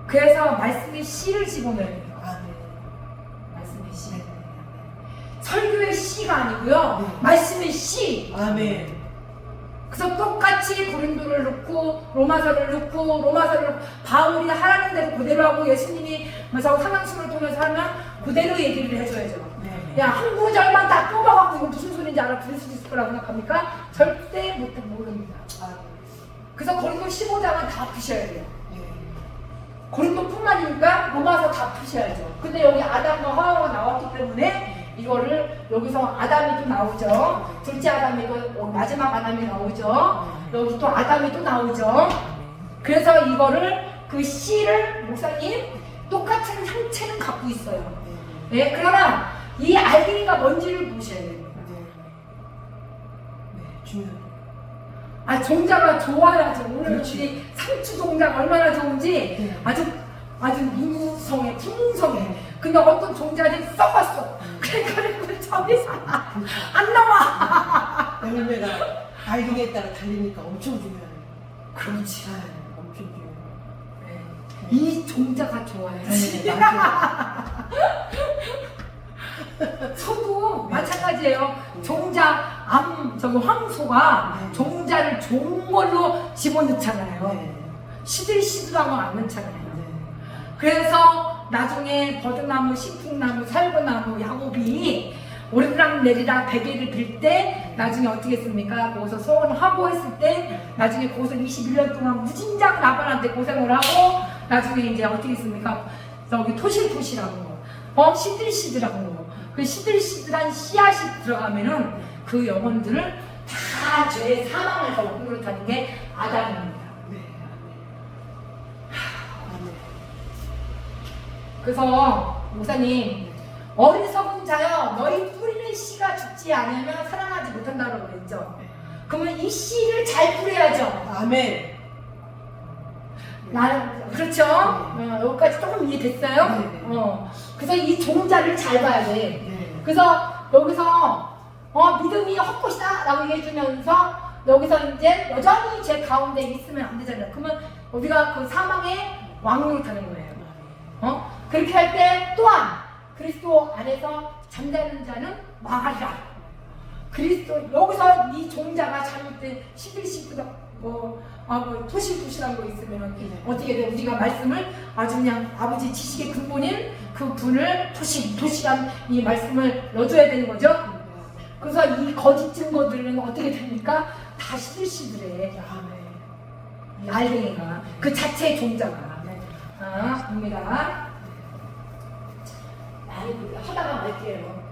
그래서 말씀의 씨를 집어넣어야 돼요. 말씀의 씨. 설교의 씨가 아니고요. 말씀의 씨. 아멘. 그래서 똑같이 고린도를 넣고 로마서를 넣고 바울이 하라는 대로 그대로 하고 예수님이 상황심을 통해서 하면 그대로 얘기를 해줘야죠. 야, 한 구절만 다 뽑아갖고 이거 무슨 소리인지 알아 들을 수 있을 거라고 생각합니까? 절대 모릅니다. 그래서 고린도 15장은 다 푸셔야 돼요. 고린도뿐만이니까 로마서 다 푸셔야죠. 근데 여기 아담과 하와가 나왔기 때문에 이거를 여기서 아담이 또 나오죠. 둘째 아담이 또 마지막 아담이 나오죠. 여기 또 아담이 또 나오죠. 그래서 이거를 그 씨를 목사님 똑같은 형체는 갖고 있어요. 네, 그러나 이 알갱이가 뭔지를 보셔야 돼요. 종자가 좋아야죠. 오늘 우리 상추 종자가 얼마나 좋은지 아주 풍성해. 근데 어떤 종자들이 썩었어. 그러니까 점이 안 나와. 열매가 알갱이에 따라 달리니까 엄청 중요해요. 그렇지. 엄청 중요해요. 이 종자가 좋아야지. 소도 마찬가지예요. 종자 황소가 종자를 좋은 걸로 집어넣잖아요. 시들시들한 건 안 넣잖아요. 그래서 나중에 버드나무, 식풍나무, 살구나무, 야곱이 오르락 내리락 베개를 빌 때 나중에 어떻게 했습니까? 거기서 소원하고 했을 때 나중에 거기서 21년 동안 무진장 라반한테 고생을 하고 나중에 이제 어떻게 했습니까? 저기 토실토실한 거, 시들시들한 거, 그 시들시들한 씨앗이 들어가면은 그 영혼들을 다 죄의 사망에서 왕노릇하는 게 아담입니다. 그래서 목사님 어리석은 자여 너희 뿌리는 씨가 죽지 않으면 살아나지 못한다고 그랬죠. 그러면 이 씨를 잘 뿌려야죠. 아멘. 그렇죠. 여기까지 조금 이해됐어요? 그래서 이 종자를 잘 봐야 돼. 그래서 여기서 믿음이 헛것이다 라고 얘기해주면서 여기서 이제 여전히 제 가운데 있으면 안 되잖아요. 그러면 우리가 그 사망의 왕노릇하는 거예요. 그렇게 할 때 또한 그리스도 안에서 잠자는 자는 망하리라. 그리스도 여기서 이 종자가 잘못된 시들시들한 토실토실한 거 있으면 어떻게 돼? 우리가 말씀을 아주 그냥 아버지 지식의 근본인 그 분을 토실토실한 이 말씀을 넣어줘야 되는 거죠. 그래서 이 거짓 증거들은 어떻게 됩니까? 다 시들시들해. 알갱이가 그 자체의 종자가. 봅니다. 하다가 말게요.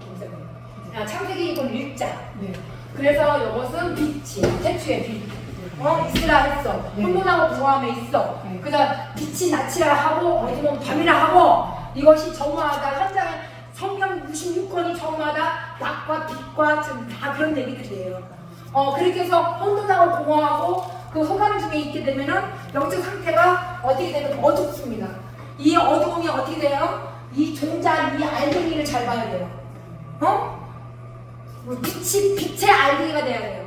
창세기 이걸 읽자. 그래서 이것은 빛이, 태초의 빛. 있으라 했어. 혼돈하고 공허함에 있어. 그다음 빛이 낮이라 하고 어두운 밤이라 하고 이것이 정화하다. 현장에 성경 66권이 정화하다. 낮과 빛과 다 그런 얘기들이에요. 그렇게 해서 혼돈하고 공허하고 그 호감 중에 있게 되면은 영적 상태가 어떻게 되면 어둡습니다. 이 어두움이 어떻게 돼요? 이 종자, 이 알갱이를 잘 봐야 돼요. 빛의 알갱이가 돼야 돼요.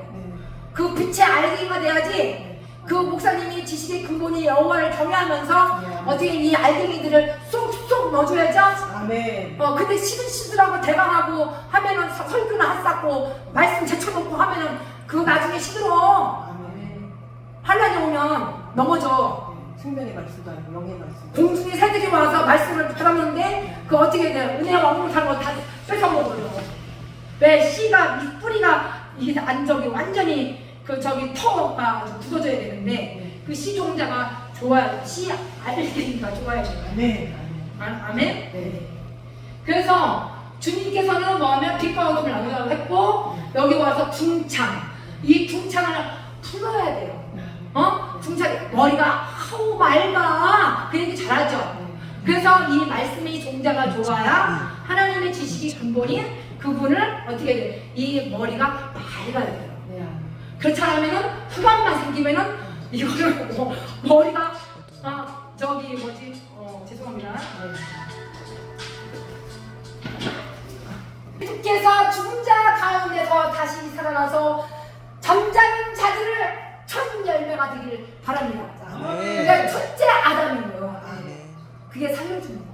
그 빛의 알갱이가 돼야지 그 목사님이 지식의 근본이 여호와를 경외하면서 어떻게 이 알갱이들을 쏙쏙 넣어줘야죠? 아멘. 근데 시들시들하고 대강하고 하면은 설교는 핫쌌고 말씀 제쳐놓고 하면은 그거 나중에 시들어. 환란이 오면 넘어져. 생명의 말씀도 아니고 영의 말씀. 공중의 새들이 와서 말씀을 받았는데 그 어떻게 돼? 은혜와 왕국을 타는 거 다 뺏어 먹어요. 왜 씨가 이 뿌리가 이게 안 저기 완전히 그 저기 터가 굳어져야 되는데 그 씨 종자가 좋아요. 씨 알기니까 좋아야 돼요. 네. 아멘. 네. 그래서 주님께서는 뭐하면 빛과 어둠을 나누라고 했고 여기 와서 둥창 이 둥창을 풀어야 돼요. 둥창 머리가 아우 맑아 그 얘기 잘하죠. 그래서 이 말씀의 종자가 좋아야 하나님의 지식이 근본인 그분을 어떻게 돼? 이 머리가 맑아야 돼요. 그렇지 않으면은 후반만 생기면은 이거를 머리가 저기 뭐지 죄송합니다. 주께서 죽은 자 가운데서 다시 살아나서 잠자는 자들을 천 열매가 되기를 바랍니다. 그러니까 첫째 아담이에요. 그게 살려주는 거.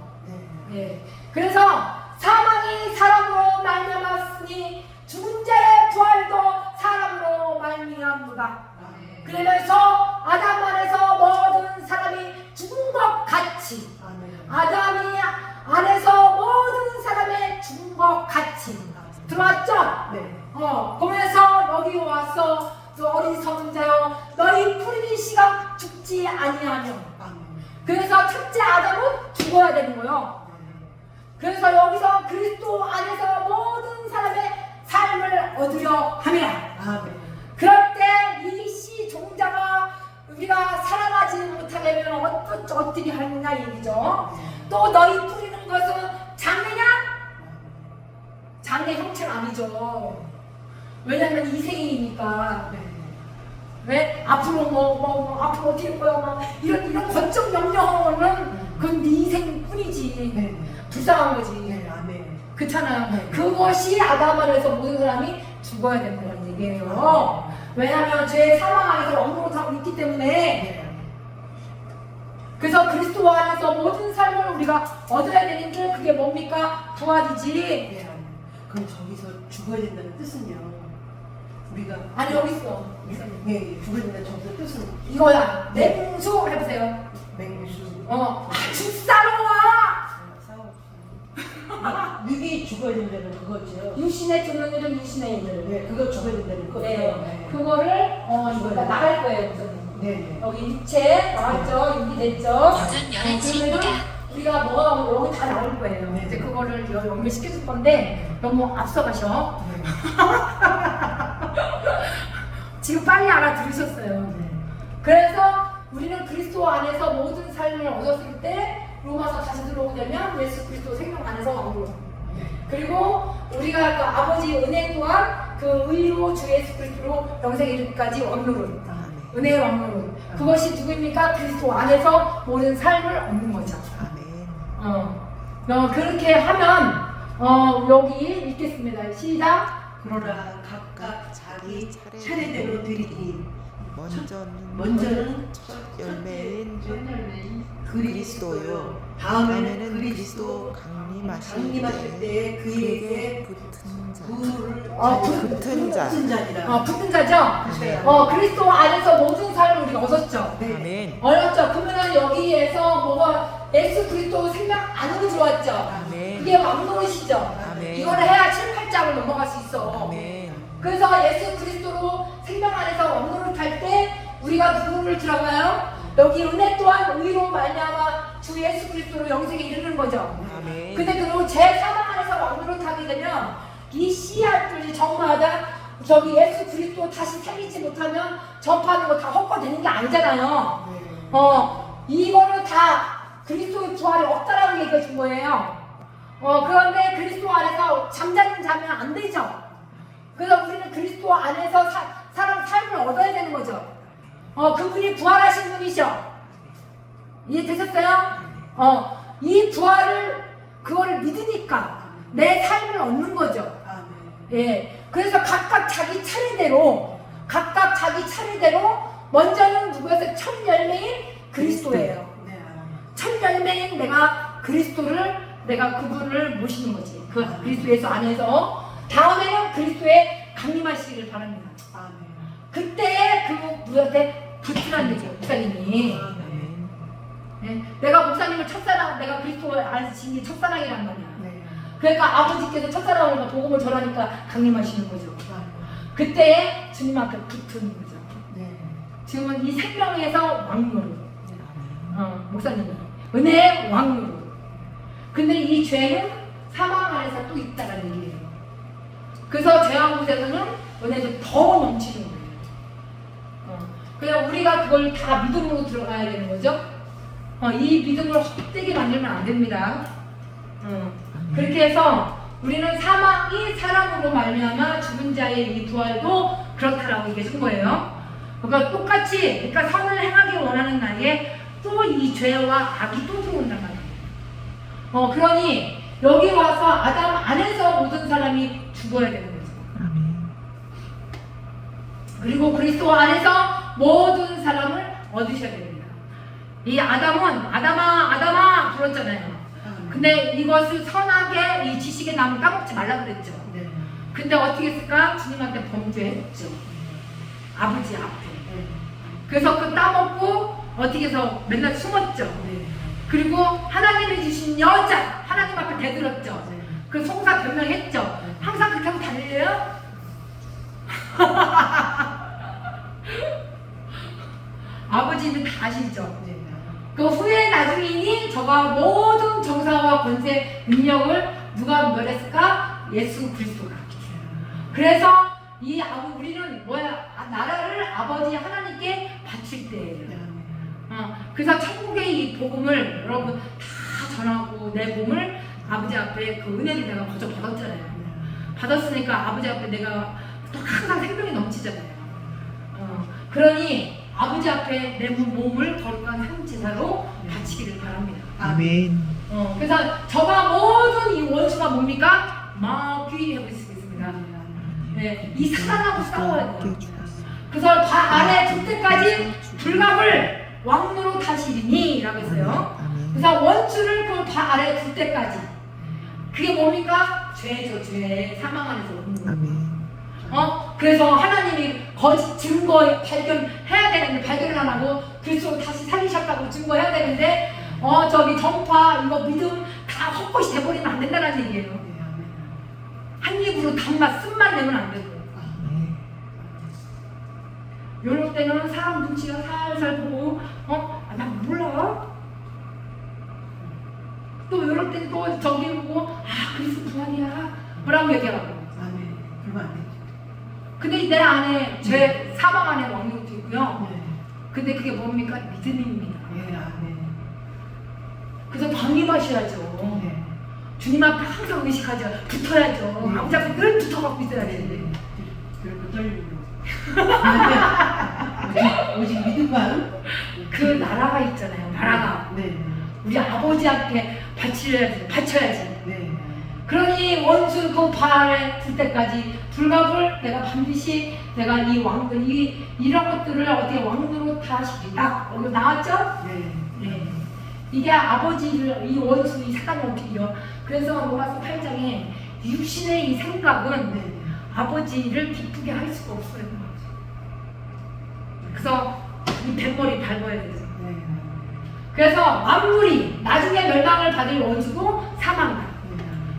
네. 그래서 사망이 사람으로 말미암았으니 죽은 자의 부활도 사람으로 말미암도다. 그러면서 아담 안에서 모든 사람이 죽은 것 같이 아담이 안에서 모든 사람의 죽은 것 같이 들어왔죠? 네. 그러면서 여기 와서 또 어리석은 자여 너희 푸르는 씨가 죽지 아니하며 그래서 첫째 아담은 죽어야 되는 거예요. 그래서 여기서 그리스도 안에서 모든 사람의 삶을 얻으려 함이라. 그럴 때 이 씨 종자가 우리가 살아나지 못하려면 어떻게 하느냐 얘기죠. 또 너희 뿌리는 것은 장래냐? 장래 형체는 아니죠. 왜냐면 이생이니까. 왜? 앞으로 앞으로 어떻게 할 거야? 막 이런 거점 명령은 그건 네 인생뿐이지. 불쌍한 거지. 그렇잖아요. 그것이 아담 안에서 모든 사람이 죽어야 된다는 얘기예요. 왜냐하면 죄의 사망 안에서 원으로 타고 있기 때문에. 그래서 그리스도 안에서 모든 삶을 우리가 얻어야 되는 게 그게 뭡니까? 부활이지. 그럼 저기서 죽어야 된다는 뜻은요? 우리가 아니 여기 있어. 네, 죽어야 된다는 저기서 뜻은 이거야. 맹수 해보세요. 맹수. 죽사로와. 육이 죽어야 된다는 그거죠. 유신의 죽는 일은 유신의 일. 네, 그거 죽어야 된다는 거죠. 네. 그거를 이거가 나갈 거예요, 우선. 네. 여기 육체 나왔죠, 육이 됐죠. 그러면은 우리가 뭐가 여기 다 나올 거예요. 네. 이제 그거를 연결시켜줄 건데 너무 앞서가셔. 네. 지금 빨리 알아들으셨어요. 그래서 우리는 그리스도 안에서 모든 삶을 얻었을 때 로마서 다시 들어오게 되면 예수 그리스도 생명 안에서 왕으로. 그리고 우리가 그 아버지 은혜 또한 그 의로 주 예수 그리스도로 영생에 이르기까지 왕으로. 은혜의 왕으로. 그것이 누구입니까? 그리스도 안에서 모든 삶을 얻는 거죠. 그렇게 하면 여기 읽겠습니다. 시작. 그러나 각각 자기 차례대로 드리니 먼저는 첫 열매인 그리스도요. 다음에는 그리스도 강림하실 때에 그에게 붙은 자. 붙은 자죠? 그리스도 안에서 모든 삶을 우리가 얻었죠. 아멘. 얻었죠. 그러면 여기에서 뭐가 예수 그리스도 생명 안으로 들어왔죠. 아멘. 그게 왕노릇이죠. 아멘. 이거를 해야 7, 8장을 넘어갈 수 있어. 아멘. 그래서 예수 그리스도로 생명 안에서 왕노릇 할 때 우리가 누구를 들어가요? 여기 은혜 또한 의로 말미암아 주 예수 그리스도로 영생에 이르는 거죠. 아멘. 근데 그리고 제 사망 안에서 왕노릇 하게 되면 이 씨앗들이 정마다 저기 예수 그리스도 다시 살리지 못하면 접하는 거 다 헛거되는 게 아니잖아요. 이거를 다 그리스도의 부활이 없다라고 얘기해 준 거예요. 그런데 그리스도 안에서 잠자는 자면 안 되죠. 그래서 우리는 그리스도 안에서 사람 삶을 얻어야 되는 거죠. 그분이 부활하신 분이죠. 이해되셨어요? 이 부활을 그거를 믿으니까 내 삶을 얻는 거죠. 예. 그래서 각각 자기 차례대로 먼저는 누구였어요? 첫 열매인 그리스도예요. 첫 열매인 내가 그리스도를 내가 그분을 모시는 거지. 그 그리스도 예수 안에서 다음에는 그리스도의 강림하시기를 바랍니다. 그때 그 누구한테 붙으라는 얘기예요, 목사님이. 네? 내가 목사님을 첫사랑, 내가 그리스도 안에서 지은 게 첫사랑이란 말이야. 네. 그러니까 아버지께서 첫사랑으로 복음을 전하니까 강림하시는 거죠. 그때 주님 앞에 붙은 거죠. 네. 지금은 이 생명에서 왕노로, 목사님이 은혜의 왕노로. 근데 이 죄는 사망 안에서 또 있다는 얘기예요. 그래서 죄와 곳에서는 은혜도 더 넘치는 거예요. 그냥 우리가 그걸 다 믿음으로 들어가야 되는 거죠. 이 믿음을 헛되게 만들면 안 됩니다. 그렇게 해서 우리는 사망이 사람으로 말미암아 죽은 자의 이 부활도 그렇다라고 얘기해 준 거예요. 그러니까 똑같이, 그러니까 선을 행하기 원하는 나이에 또 이 죄와 악이 또 들어온단 말이에요. 그러니 여기 와서 아담 안에서 모든 사람이 죽어야 되는 거죠. 그리고 그리스도 안에서 모든 사람을 얻으셔야 됩니다. 이 아담은 아담아 불렀잖아요. 근데 이것을 선하게 이 지식의 나무 까먹지 말라 그랬죠. 네. 근데 어떻게 했을까? 주님한테 범죄했죠. 아버지 앞에. 그래서 그 따먹고 어떻게 해서 맨날 숨었죠. 네. 그리고 하나님이 주신 여자 하나님 앞에 대들었죠. 네. 그 송사 변명했죠. 항상 그렇게 하고 다닐래요? 아버지는 다 아시죠. 네. 그 후에 나중이니 저가 모든 정사와 권세 능력을 누가 멸했을까? 예수 그리스도가. 그래서 우리는 나라를 아버지 하나님께 바칠 때예요. 그래서 천국의 이 복음을 여러분 다 전하고 내 몸을 아버지 앞에 그 은혜를 내가 거저 받았잖아요. 받았으니까 아버지 앞에 내가 또 항상 생명이 넘치잖아요. 그러니 아버지 앞에 내 몸을 거룩한 상제사로 바치기를 바랍니다. 아멘. 그래서 저가 모든 이 원수가 뭡니까? 마귀 해보시겠습니다. 네, 이 사단하고 싸워야 돼요. 그래서 다 안에 들 때까지 불갑을 왕노로 다시리니 라고 했어요. 그래서 원수를 그 다 아래 둘 때까지. 그게 뭡니까? 죄죠, 죄. 사망 안에서 오는 거. 그래서 하나님이 거짓 증거 발견해야 되는데 발견을 안 하고 그리스도 다시 살리셨다고 증거해야 되는데 저기 정파 이거 믿음 다 헛것이 돼버리면 안 된다는 얘기예요. 한 입으로 단맛 쓴맛 내면 안 되고. 요럴 때는 사람 눈치가 살살 보고 나 몰라. 또 요럴 때는 또 저기 보고 그리스도 부활이야 뭐라고 얘기하고. 그러면 안 되죠. 근데 내 안에 제 사망 안에 왕력도 있고요. 네. 근데 그게 뭡니까? 믿음입니다. 네. 그래서 방임하셔야죠. 네. 주님 앞에 항상 의식하죠. 붙어야죠. 아버지 앞에 늘 붙어갖고 있어야 되는데. 그리고 떨리고. 오직 믿음만. 그 나라가 있잖아요. 나라가. 네. 우리 아버지 앞에 바쳐야지. 네. 그러니 원수 그 발에 들 때까지 불갑을 내가 반드시 내가 이 왕들 이런 것들을 어떻게 왕으로 다시리다. 여기 나왔죠? 네. 네. 이게 아버지를 이 원수 이 사단이 어떻게요? 그래서 로마서 8장에 육신의 이 생각은 네. 아버지를 기쁘게 할 수가 없어요. 그래서 이 뱃머리 밟아야 되죠. 네. 그래서 만물이 나중에 멸망을 받을 원수도 사망이다.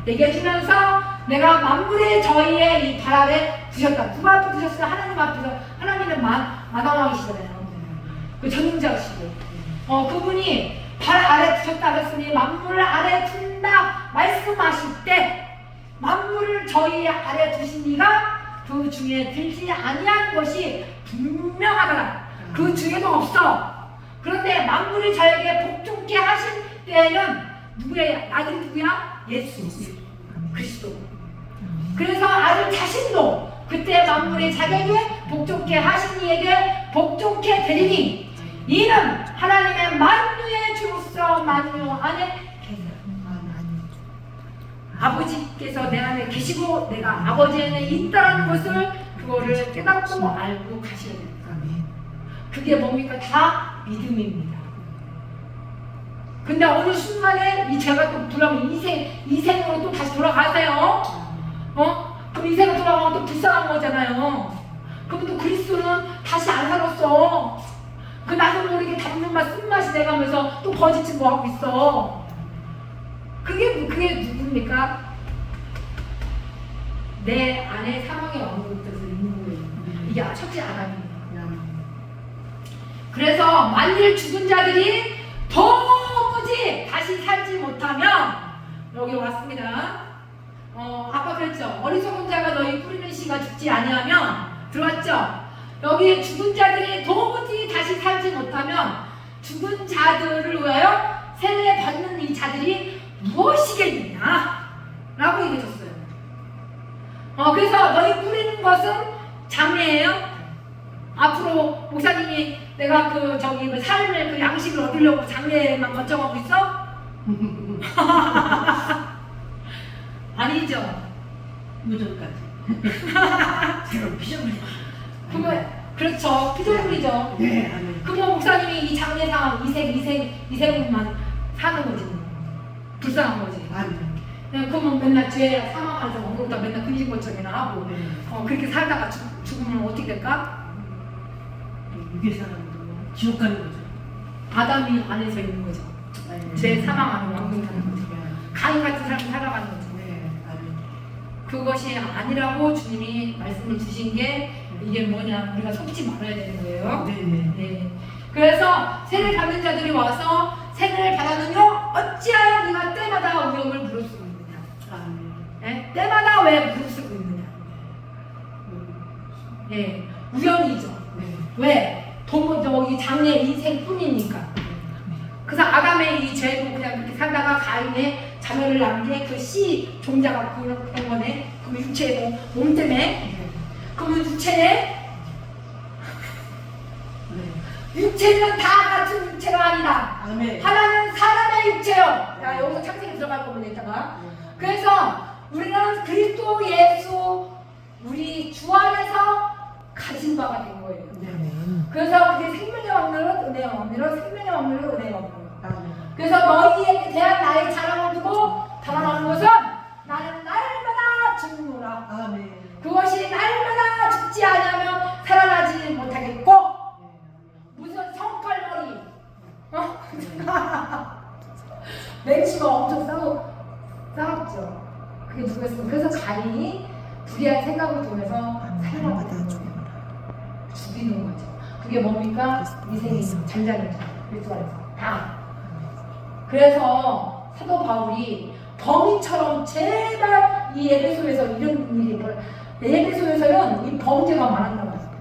얘기해주면서 내가 만물의 저희의 이 발 아래 두셨다. 누가 앞에 두셨어요? 하나님 앞에서. 하나님은 마당왕이시잖아요. 그 전능자시고. 그분이 발 아래 두셨다 그랬으니 만물 아래 둔다 말씀하실 때 만물을 저희 아래 두신 이가 그 중에 들지 아니한 것이 분명하더라. 그 중에도 없어. 그런데 만물이 저에게 복종케 하신 때에는 누구의 아들이 누구야? 예수 그리스도. 그래서 아들 자신도 그때 만물이 자기에게 복종케 하신 이에게 복종케 되리니 이는 하나님의 만유의 주로서 만유 안에 계세요. 아버지께서 내 안에 계시고 내가 아버지 안에 있다는 것을 그거를 깨닫고 알고 가셔야 됩니다. 그게 뭡니까? 다 믿음입니다. 근데 어느 순간에 이 죄가 또 돌아오면 이생으로 또 다시 돌아가세요. 그럼 이생으로 돌아가면 또 불쌍한 거잖아요. 그럼 또 그리스도는 다시 안 살았어. 정말 쓴맛이 돼가면서 또 거짓 증거하고 있어. 그게 누굽니까? 내 안에 사망의 왕국에서 있는 거예요. 이게 첫째 아담이에요. 그래서 만일 죽은 자들이 도무지 다시 살지 못하면 여기 왔습니다. 아까 그랬죠. 어리석은 자가 너희 뿌리는 씨가 죽지 아니하면 들어왔죠. 여기 죽은 자들이 도무지 다시 살지 못하면 죽은 자들을 위하여 세례 받는 이 자들이 무엇이겠느냐 라고 얘기해줬어요. 그래서 너희 뿌리는 것은 장례예요. 앞으로 목사님이 내가 그 삶의 그 양식을 얻으려고 장례만 거쳐가고 있어? 아니죠. 무조건까지. 새로운 피조물이야. 그러면 그렇죠. 피조물이죠. 네, 아멘. 그러면 목사님이 이 장례 상황 이생만 사는 거지. 불쌍한 거지. 아멘. 그러면 맨날 죄 사망하면서 먹는다 맨날 근심고청이나 하고 네. 그렇게 살다가 죽으면 어떻게 될까? 유괴 사람도 지옥 가는 거죠. 아담이 안에서 있는 거죠. 죄 사망하는 왕궁 사는 거죠. 네. 가인 같은 삶을 살아가는 거죠. 네, 아멘. 그것이 아니라고 주님이 말씀을 주신 게 이게 뭐냐, 우리가 속지 말아야 되는 거예요. 네, 네. 네. 그래서 세례 받는 자들이 와서 세례를 받았느냐? 어찌하여 네가 때마다 우역을 무릅쓰고 있느냐? 아멘. 네? 때마다 왜 무릅쓰고 있느냐? 네. 우연이죠. 네. 왜? 이 장래 인생뿐이니까. 그래서 아담의 이 죄도 그냥 그렇게 살다가 가인의 자녀를 낳은 게 그 씨 종자가 그런 거네. 그 육체의 몸 때문에. 그러면 육체에 육체는 다 같은 육체가 아니다. 아멘. 하나는 사람의 육체요. 야, 여기서 창세기 들어갈 거면 이따가. 그래서 우리는 그리스도 예수 우리 주 안에서 가진 바가 된 거예요. 그래서 그게 생명의 왕래로 은혜의 왕래로 생명의 왕래로 은혜의 왕래로. 그래서 너희에게 대한 나의 자랑을 두고 달아나는 것은 나는 날마다 죽노라. 아멘. 그것이 날마다 죽지 않으면 살아나지 못하겠고 무슨 성깔머리 맹수가 엄청 싸웠죠. 그게 누구였어? 그래서 가인이 불의한 생각을 통해서 살아나는 거예요. 죽이는 거죠. 그게 뭡니까? 인생이 잠자는 자, 그리스도 안에서 다. 그래서 사도 바울이 범인처럼 제발 이 에베소에서 이런 일이 에베소에서는 이 범죄가 많았나 봐요.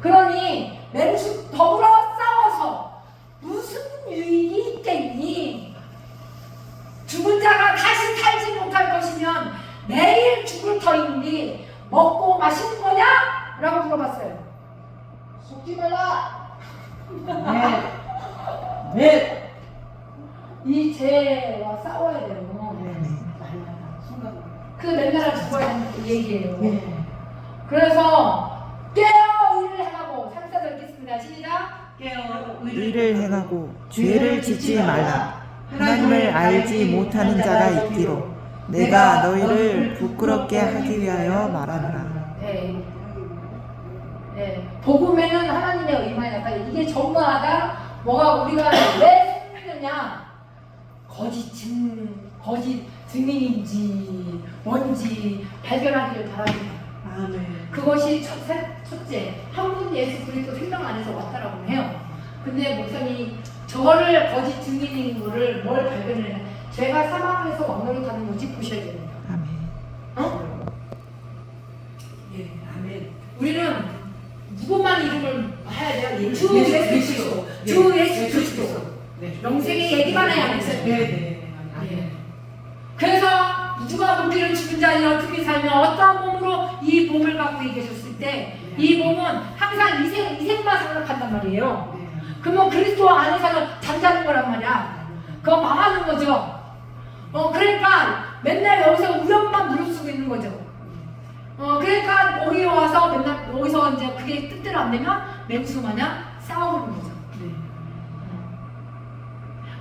그러니 맹수 더불어 싸워서 무슨 유익이 있겠니? 죽은 자가 다시 살지 못할 것이면 내일 죽을 터인데 먹고 마시는 거냐? 라고 물어봤어요. 속지 말라. 네. 네. 이 죄와 싸워야 돼요. 그 맨날 죽어야 하는 얘기예요. 네. 그래서 깨어 일을 행하고 3사절 읽겠습니다. 시작. 깨어 의를 행하고 죄를 짓지 말라. 하나님을 알지 못하는 자가 있기로 내가 너희를 부끄럽게 하기 위하여 말하노라. 네. 네. 복음에는 하나님의 의만이 나타. 이게 전부하다 뭐가 우리가 왜 숨기느냐? 거짓 증인인지 뭔지 발견하기를 바랍니다. 아멘. 그것이 첫째, 한 분 예수 그리스도 생명 안에서 왔다라고 해요. 근데 목사님이 저를 거짓 증인인 거를 뭘 발견을 해? 죄가 사망해서 왕노릇 하는 거지 보셔야 됩니다. 아멘. 예, 아멘. 우리는 누구만 이름을 해야 돼요? 주 예수 예수 그리스도. 그리스도. 주 예수 그리스도. 네. 영생의 얘기만 해야 네, 되어요. 네. 아멘. 그래서 누가 우리를 죽은 자니 어떻게 살며 어떠한 몸으로 이 몸을 갖고 계셨을 때 이 몸은 항상 이생만 생각한단 말이에요. 그러면 그리스도 안에서는 잠자는 거란 말이야. 그거 망하는 거죠. 그러니까 맨날 여기서 우연만 무릅쓰고 있는 거죠. 그러니까 여기 와서 맨날 여기서 이제 그게 뜻대로 안 되면 맹수 마냥 싸우는 거죠.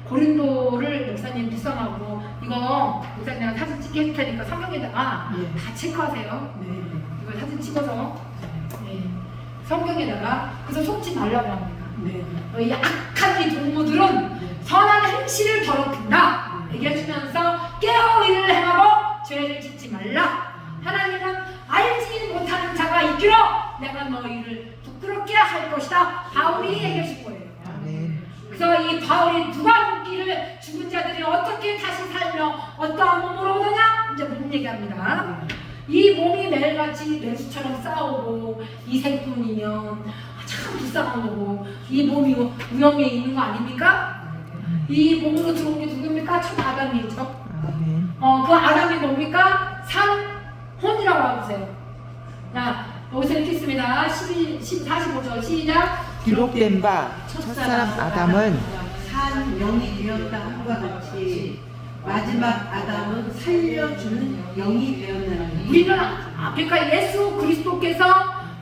고린도를 목사님 묵상하고 이거 목사님이랑 사진 찍게 할 테니까 성경에다가 예. 다 체크하세요. 네. 이거 사진 찍어서 네. 성경에다가 그래서 속지 말라고 합니다. 네. 이 악한 이 동무들은 선한 행실을 더럽힌다. 얘기해주면서 깨어 의를 행하고 죄를 짓지 말라. 하나님은 알지 못하는 자가 있기로 내가 너희를 부끄럽게 할 것이다. 바울이 얘기해준 거예요. 그래서 이 바울이 누가 묻기를 죽은 자들이 어떻게 다시 살며 어떠한 몸으로 오느냐? 이제 몸 얘기합니다. 이 몸이 매일같이 매수처럼 싸우고 이 생뿐이면 참 불쌍한 거고 이 몸이 위험에 있는 거 아닙니까? 이 몸으로 들어온 게 누굽니까? 첫 아담이죠. 그 아담이 뭡니까? 산혼이라고 하세요. 자, 여기서 읽겠습니다. 45절 시작. 기록된 바 첫사람 아담은 산 영이 되었다 함과 같이 마지막 아담은 살려주는 영이 되었나니 우리는 앞에까 예수 그리스도께서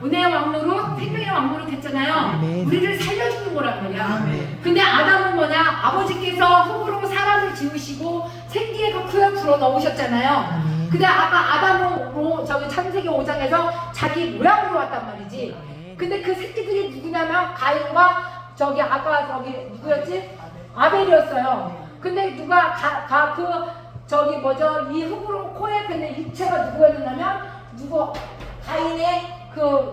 은혜의 왕로로 생명의 왕로로 됐잖아요. 아멘. 우리를 살려주는 거란 말이야. 아멘. 근데 아담은 뭐냐? 아버지께서 흙으로 사람을 지으시고 생기의 거크에 불어 넣으셨잖아요. 근데 아까 아담은 저기 창세기 5장에서 자기 모양으로 왔단 말이지. 근데 그 새끼들이 누구냐면 가인과 저기 아까 저기 누구였지? 아벨이었어요. 근데 누가 저기 뭐죠? 이 흙으로 코에 근데 입체가 누구였냐면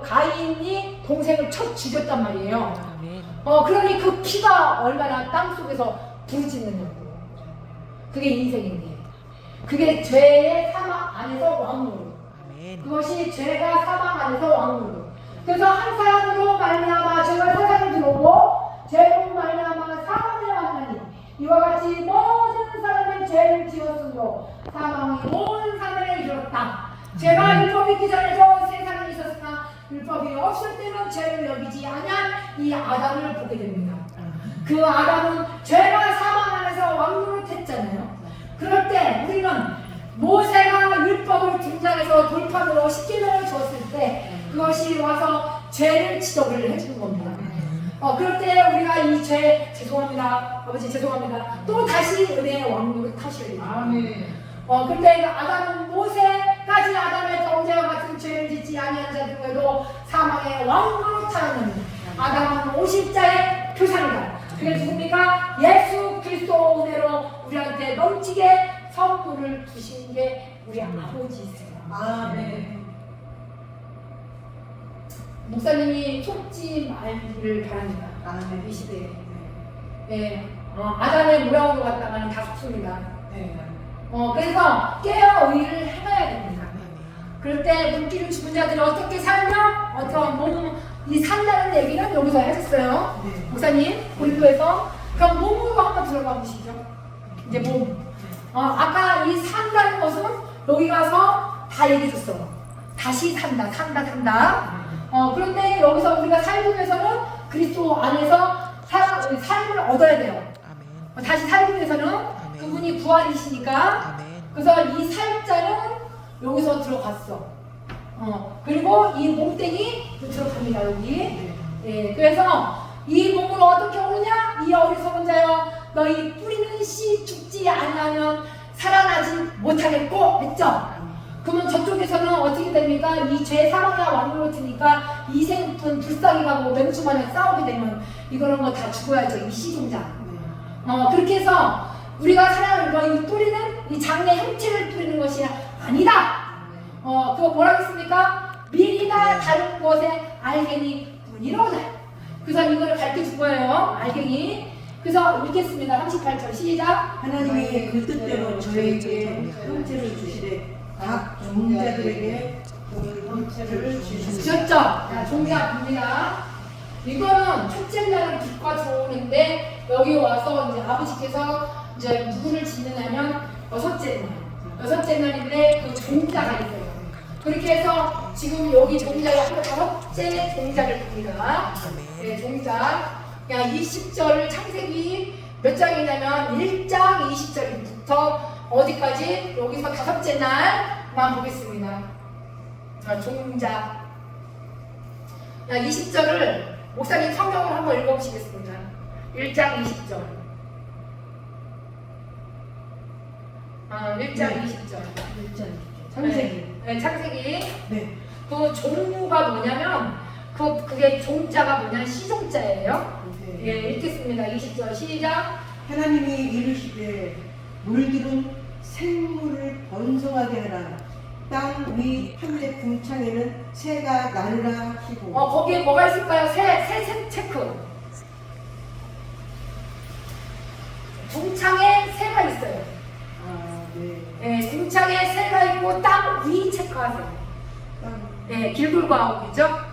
가인이 동생을 쳐 죽였단 말이에요. 그러니 그 피가 얼마나 땅 속에서 부르짖느냐고. 그게 인생인데. 그게 죄의 사망 안에서 왕노릇. 그것이 죄가 사망 안에서 왕노릇. 그래서 한 사람으로 말미암아 죄가 세상에 들어오고 죄로 말미암아 사망을 하나니 이와 같이 모든 사람의 죄를 지었으므로 사망이 모든 사람에 이르렀다. 죄가 율법이 있기 전에도 세상에 있었으나 율법이 없을 때는 죄를 여기지 아니한 이 아담을 보게 됩니다. 그 아담은 죄가 사망 안에서 왕노릇했잖아요. 그럴 때 우리는 모세가 율법을 등장해서 돌판으로 10계명을 줬을 때 그것이 와서 죄를 지적을 해주는 겁니다. 그럴 때 우리가 이 죄 죄송합니다. 아버지 죄송합니다. 또 다시 은혜의 왕노릇 타셔야 됩니다. 근데 아담은 모세까지 아담의 정죄와 같은 죄를 짓지 아니한 자들에도 사망의 왕노릇 타는 아담은 오십자의 표상이다. 그게 누굽니까? 예수 그리스도 은혜로 우리한테 넘치게 선물을 주신 게 우리 아버지세요. 아멘. 목사님이 속지 말기를 바랍니다. 아멘. 이 시대에. 네. 아담의 모양으로 갔다가는 다 속습니다. 네. 그래서 깨어 의를 행해야 됩니다. 그럴 때 물기를 죽은 자들이 어떻게 살며 어떤 몸이 산다는 얘기는 여기서 해줬어요. 네. 목사님 고린도에서. 그럼 몸으로 한번 들어가 보시죠. 이제 몸. 아까 이 산다는 것은 여기 가서 다 얘기해줬어. 다시 산다. 그런데 여기서 우리가 살기 위해서는 그리스도 안에서 삶을 얻어야 돼요. 다시 살기 위해서는 그분이 부활이시니까. 그래서 이 살자는 여기서 들어갔어. 그리고 이 몸뚱이 들어갑니다. 여기. 그래서 이 몸으로 어떻게 오느냐? 이 어리석은 자여 너희 뿌리는 씨 죽지 아니하면 살아나지 못하겠고 했죠? 그러면 저쪽에서는 어떻게 됩니까? 이 죄 사망과 왕노릇이니까 이생뿐 불쌍히 가고 맹수만에 싸우게 되면 이거는 거 다 죽어야죠. 이 씨종자. 그렇게 해서 우리가 살아가는 거 이 뿌리는 이 장래 형체를 뿌리는 것이 아니다. 그거 뭐라고 했습니까? 밀이나 다른 것에 알갱이 뿐이로다. 그래서 이거를 가르쳐줄 거예요. 알갱이. 그래서 읽겠습니다. 38절 시작. 하나님이 그 뜻대로 저에게 형체를 주시되 각 종자들에게 그 형체를 주셨죠. 자, 종자입니다. 이거는 첫째 날은 빛과 좋은데 여기 와서 이제 아버지께서 이제 누구를 짓느냐면 여섯째 날인데 그 종자가 있어요. 그렇게 해서 지금 여기 종자가 여섯째 종자를 봅니다. 네, 종자. 20절을 창세기 몇 장이냐면 1장 20절부터 어디까지? 여기서 다섯째 날만 보겠습니다. 자, 종자. 20절을 목사님 성경을 한번 읽어보시겠습니다. 1장 20절. 1장 20절. 창세기. 네, 창세기. 네. 그 종류가 뭐냐면 그게 종자가 뭐냐? 시종자예요. 네. 예, 읽겠습니다. 20절 시작. 하나님이 이르시되 물들은 생물을 번성하게 하라. 땅 위 판대 궁창에는 새가 나르라 하시고. 거기에 뭐가 있을까요? 새 체크. 궁창에 새가 있어요. 네. 예, 궁창에 새가 있고 땅 위 체크하세요. 예, 길불과 오죠.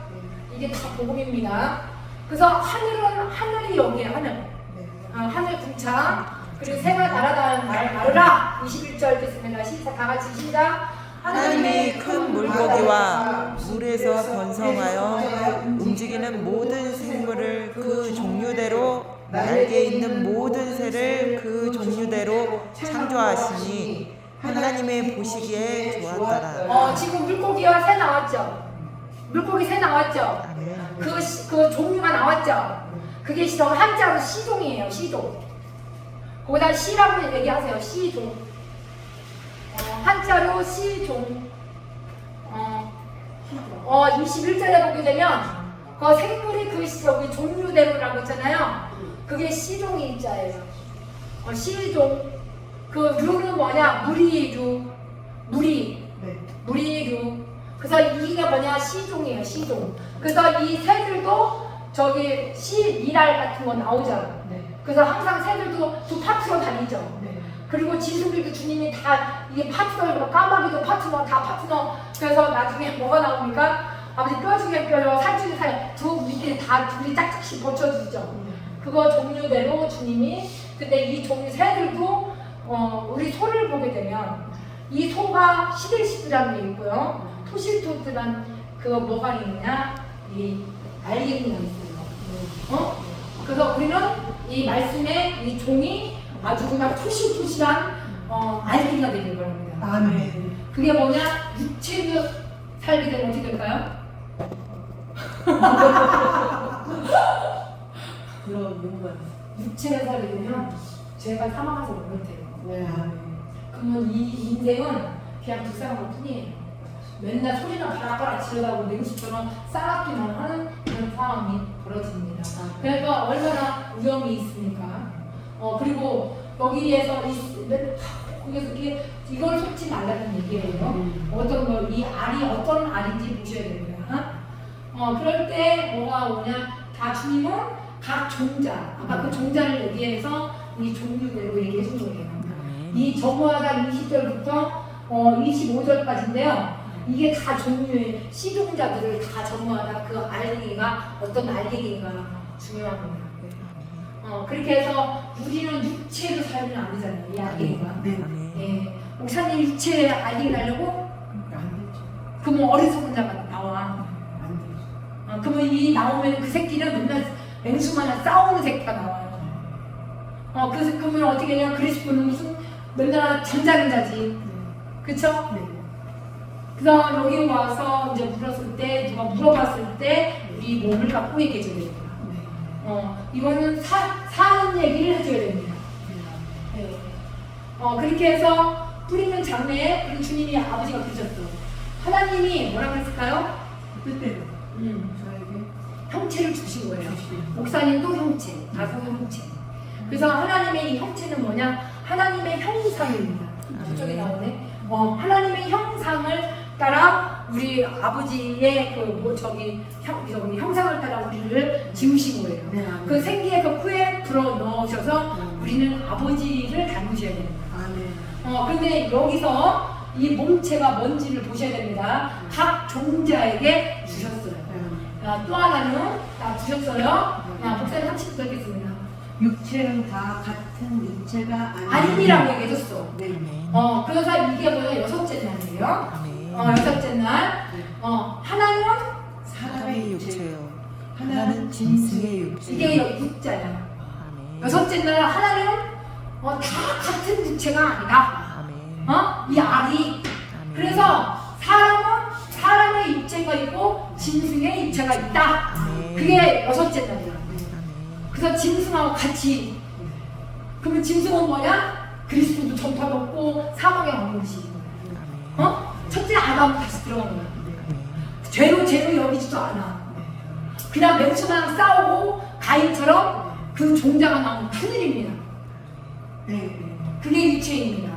이게 다 복음입니다. 그래서 하늘이 여기에 하늘. 네. 하늘 궁창. 그리고 새가 날아다니는 나르라. 21절 읽겠습니다. 시작. 다 같이 시작. 하나님이 큰 물고기와 물에서 번성하여 움직이는 모든 생물을 그 종류대로 날개 있는 모든 새를 그 종류대로 창조하시니 하나님의 보시기에 좋았더라. 지금 물고기와 새 나왔죠? 물고기 새 나왔죠? 아멘. 그 종류가 나왔죠? 그게 한자로 시종이에요. 시종. 거기다 시라고 얘기하세요. 시종. 한자로 시종. 21절에 보게 되면 그 생물이 여기 종류대로라고 했잖아요. 그게 시종이 자예요. 시종. 그 류는 뭐냐? 무리류. 무리류. 그래서 이게 뭐냐? 시종이에요. 시종. 그래서 이 새들도 저기 미랄 같은 거 나오잖아. 그래서 항상 새들도 두 파트로 다니죠. 그리고 지수들도 주님이 다 이게 파트너, 까마귀도 파트너, 다 파트너. 그래서 나중에 뭐가 나옵니까? 아버지 뼈 중에 뼈요, 살 중에 살, 두 밑에 다 둘이 짝짝씩 버쳐주죠. 그거 종류대로 주님이. 근데 이 종류 새들도 우리 소를 보게 되면 이 소가 시들시들한 게 있고요. 토실토실한 그거 뭐가 있느냐? 이 알갱이가 있어요. 그래서 우리는 이 말씀에 이 종이 아주 그냥 토실토실한 알갱이가 되는 겁니다. 아멘. 그게 뭐냐? 육체로 살게 되면 어떻게 될까요? 그런 뭔가. 육체로 살게 되면 죄가 사망해서 못해요. 네. 그러면 이 인생은 그냥 불쌍한 것 뿐이에요. 맨날 소리나 바라바라 지르다고 냉수처럼 싸납기만 하는 그런 상황이 벌어집니다. 그러니까 얼마나 위험이 있습니까? 그리고 여기에서 거기서 이걸 속지 말라는 얘기예요. 어떤 거, 이 알이 어떤 알인지 보셔야 됩니다. 그럴 때 뭐가 오냐? 다 주님은 각 종자, 아까 그 종자를 얘기해서 이 종류대로 얘기해 준 거예요. 이 저무하다 20절부터 25절까지인데요. 이게 다 종류의 시종자들을 다 저무하다 그 알갱이가 어떤 알갱이가 중요합니다. 그렇게 해서 우리는 육체로 살면 안 되잖아요. 이 알갱이가. 예. 목사님 육체에 알갱이 나려고? 안 되죠. 그러면 어리석은 자가 나와. 안 되죠. 그러면 이 나오면 그 새끼는 맨날 맹수만한 싸우는 새끼가 나와요. 그러면 어떻게 해요? 그리스도는 무슨 맨날 잠자는 자지. 그쵸? 네. 그래서 여기 와서 이제 물었을 때, 누가 물어봤을 때, 우리 몸을 갖고 얘기해줘야 됩니다. 이거는 사는 얘기를 해줘야 됩니다. 네. 그렇게 해서 뿌리는 장래에 우리 주님이 아버지가 그러셨어. 하나님이 뭐라고 했을까요? 그때는 저에게 형체를 주신 거예요. 목사님도 형체, 나도 형체. 그래서 하나님의 이 형체는 뭐냐? 하나님의 형상입니다. 저쪽에 나오네. 하나님의 형상을 따라 우리 아버지의 형상을 따라 우리를 지으신 거예요. 네, 그 생기의 그 후에 불어 넣으셔서 우리는 아버지를 닮으셔야 됩니다. 그런데 여기서 이 몸체가 뭔지를 보셔야 됩니다. 각 종자에게 주셨어요. 또 하나는 다 주셨어요. 목사님 한 칙 듣겠습니다. 육체는 다 같은 육체가 아니라고 얘기해줬어. 네. 그래서 이게 뭐냐? 여섯째 날이에요. 아멘. 여섯째 날. 하나는 사람의 육체요. 하나는 짐승의 육체. 이게 육자야. 아멘. 여섯째 날 하나는 다 같은 육체가 아니다. 아멘. 이 알이. 아멘. 그래서 사람의 육체가 있고 짐승의 육체가 있다. 아멘. 그게 여섯째 날이야. 아멘. 그래서 짐승하고 같이. 그러면 짐승은 뭐냐? 그리스도도 전파 먹고 사망의 왕이시고. 첫째 아담 다시 들어간 거야. 죄로 여기지도 않아. 그냥 맹수랑 싸우고 가인처럼 그 종자가 나오면 큰일입니다. 그게 유체입니다.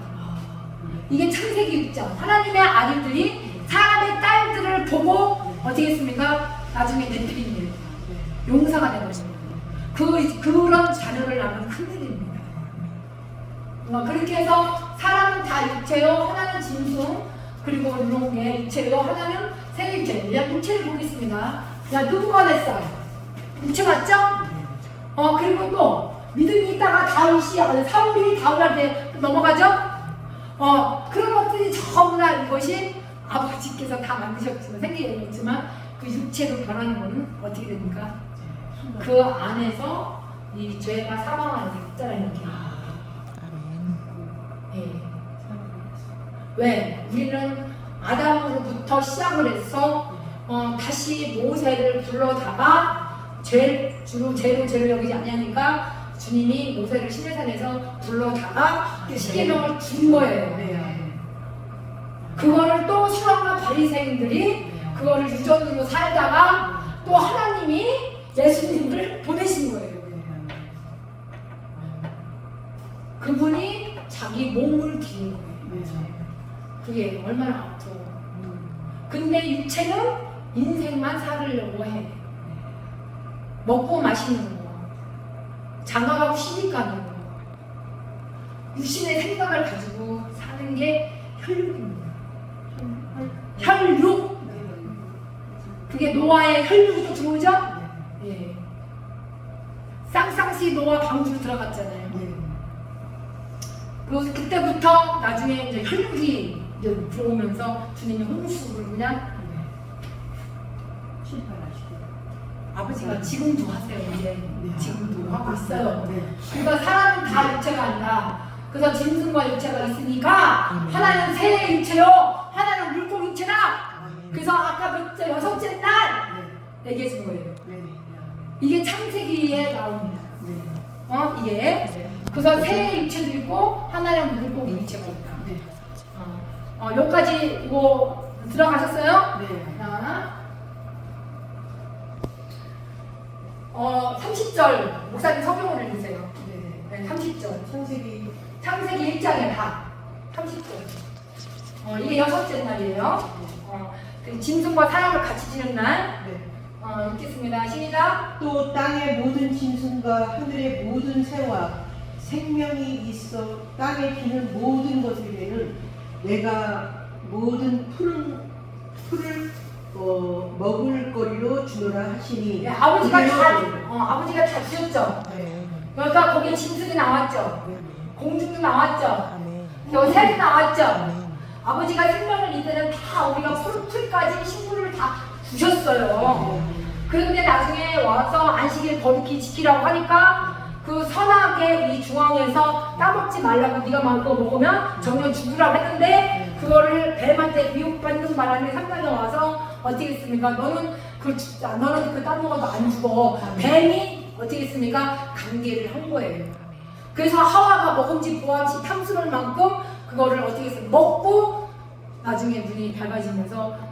이게 창세기 6장. 하나님의 아들들이 사람의 딸들을 보고 어떻게 했습니까? 나중에 내뜨린 용사가 되거든요. 그런 자녀를 낳으면 큰일입니다. 그렇게 해서 사람은 다 육체요, 하나는 짐승, 그리고 이런 게 육체요, 하나는 새 육체. 그냥 육체를 보겠습니다. 그냥 누구가 됐어요? 육체 맞죠? 그리고 또 믿음이 있다가 사울이 다윗한테 넘어가죠? 그런 것들이 전부다 이것이 아버지께서 다 만드셨지만 생기겠지만 그 육체로 변하는 것은 어떻게 됩니까? 그 안에서 이 죄가 사망하는 게 있잖아요. 예. 왜? 우리는 아담으로부터 시작을 해서 다시 모세를 불러다가 주로 죄로 여기지 아니하니까 주님이 모세를 시내산에서 불러다가 십계명을 준 거예요. 그거를 또 수학과 바리새인들이 그거를 유전으로 살다가 또 하나님이 예수님을 보내신 거예요. 그분이 자기 몸을 드린 거예요. 그게 얼마나 아프고. 근데 육체는 인생만 살으려고 해. 먹고 마시는 거, 장가가고 시집 가는 거, 육신의 생각을 가지고 사는 게 혈육입니다. 혈육. 그게 노아의 혈육으로 들어오죠? 예. 쌍쌍시 노아 방주로 들어갔잖아요. 그래서 그때부터 나중에 이제 혈육이 이제 들어오면서 주님이 홍수를 그냥 아버지가 지금도 하세요. 이제 지금도 하고 있어요. 그러니까 사람은 다 육체가 아니라 그래서 짐승과 육체가 있으니까 하나는 새 육체요, 하나는 물고기 육체다. 그래서 아까 그 여섯째 날 얘기해 준 거예요. 이게 창세기에 나옵니다. 이게 그래서 새 육체도 있고 하나는 물고기 육체가 있다. 여기까지 이거 들어가셨어요? 자, 30절 목사님 성경을 읽으세요. 30절. 창세기 1장에 다 30절. 이게 여섯째 날이에요. 그 짐승과 사람을 같이 지는 날. 읽겠습니다. 시작. 또 땅의 모든 짐승과 하늘의 모든 새와 생명이 있어 땅에 기는 모든 것에게는 내가 모든 풀을 먹을 거리로 주노라 하시니. 아버지가 다 지었죠. 그러니까 거기에 짐승이 나왔죠. 공중도 나왔죠. 새도 나왔죠. 아버지가 생명을 이때는 다 우리가 풀까지 식물을 다 주셨어요. 그런데 나중에 와서 안식일 거룩히 지키라고 하니까 그 선악의 이 중앙에서 따먹지 말라고 네가 그거 먹으면 정녕 죽으라고 했는데 그거를 뱀한테 미혹받는 바람에 상관에 와서 어떻게 했습니까? 너는 그 따먹어도 안 죽어. 뱀이 어떻게 했습니까? 강제를 한 거예요. 그래서 하와가 먹음직 보암직 탐스러울 만큼 그거를 어떻게 했어요? 먹고 나중에 눈이 밝아지면서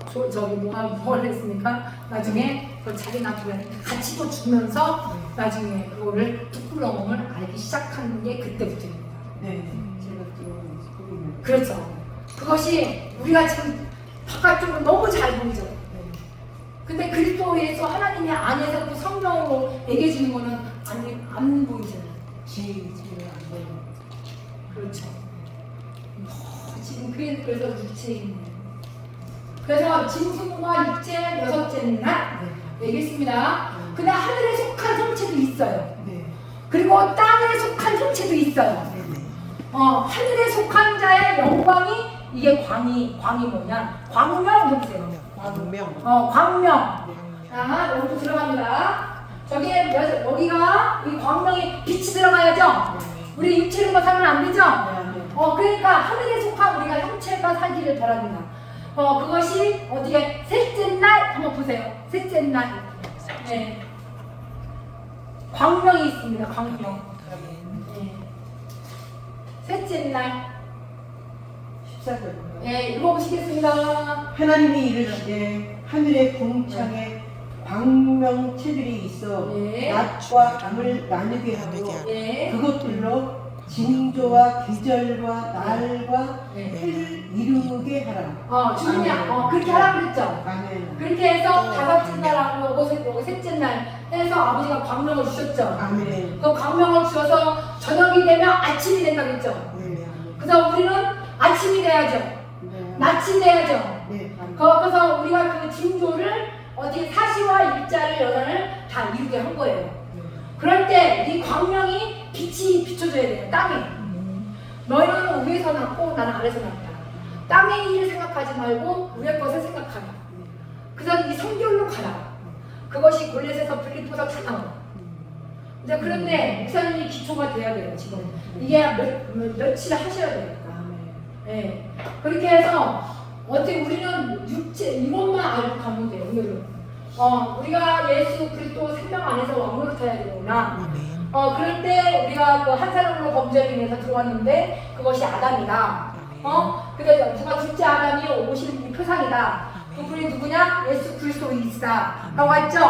뭘 했습니까? 나중에 그걸 자기 남편한테 같이 또 주면서 나중에 그거를 뚜꾸렁을 알기 시작하는 게 그때부터입니다. 제가 또 그렇죠. 그것이 우리가 지금 바깥쪽으로 너무 잘 보이죠. 근데 그리스도에서 하나님의 안에서 또 성령으로 얘기해 주는 거는 안 보이잖아요. 제일 안 보여요. 그렇죠. 지금 그래서 육체입니다. 그래서 짐승과 육체 여섯째 날 얘기했습니다. 근데 하늘에 속한 형체도 있어요. 그리고 땅에 속한 형체도 있어요. 하늘에 속한 자의 영광이 이게 광이 뭐냐? 광명 보세요. 광명. 자, 여기도 들어갑니다. 여기가 이 광명에 빛이 들어가야죠. 우리 육체로만 살면 안 되죠. 그러니까 하늘에 속한 우리가 형체가 살기를 바랍니다. 그것이 어디에 셋째 날 한번 보세요. 셋째 날. 네. 광명이 있습니다. 광명. 네. 셋째 날. 14절. 네, 읽어보시겠습니다. 하나님이 이르시되 하늘의 궁창에 광명체들이 있어 예. 낮과 밤을 나누게 하고 예. 그것들로 징조와 계절과 날과 네. 해를 이루게 하라. 주님이 아멘. 그렇게 하라고 그랬죠. 아멘. 그렇게 해서 다섯째 날하고 요거 셋째 날 해서 아버지가 광명을 주셨죠. 아멘. 그 광명을 주어서 저녁이 되면 아침이 된다고 했죠. 네. 그래서 우리는 아침이 돼야죠. 네. 낮이 돼야죠. 네. 아멘. 그래서 우리가 그 징조를 어디 사시와 일자를 여단을 다 이루게 한 거예요. 그럴 때 이 광명이 빛이 비춰줘야 돼요. 땅에. 너희는 위에서 났고 나는 아래서 났다. 땅의 일을 생각하지 말고 위의 것을 생각하라. 그래서 이 성결로 가라. 그것이 골렛에서 빌립보서 다 나와. 그런데 목사님이 기초가 돼야 돼요. 지금 이게 며칠 하셔야 돼요. 네. 그렇게 해서 어떻게 우리는 육체 이것만 알고 가면 돼요. 오늘은. 우리가 예수 그리스도 생명 안에서 왕노릇 해야 되구나. 그럴 때 우리가 그 한 사람으로 범죄를 인해서 들어왔는데 그것이 아담이다. 그래서 누가 둘째 아담이 오실 이 표상이다. 그분이 누구냐? 예수 그리스도이시다. 라고 했죠?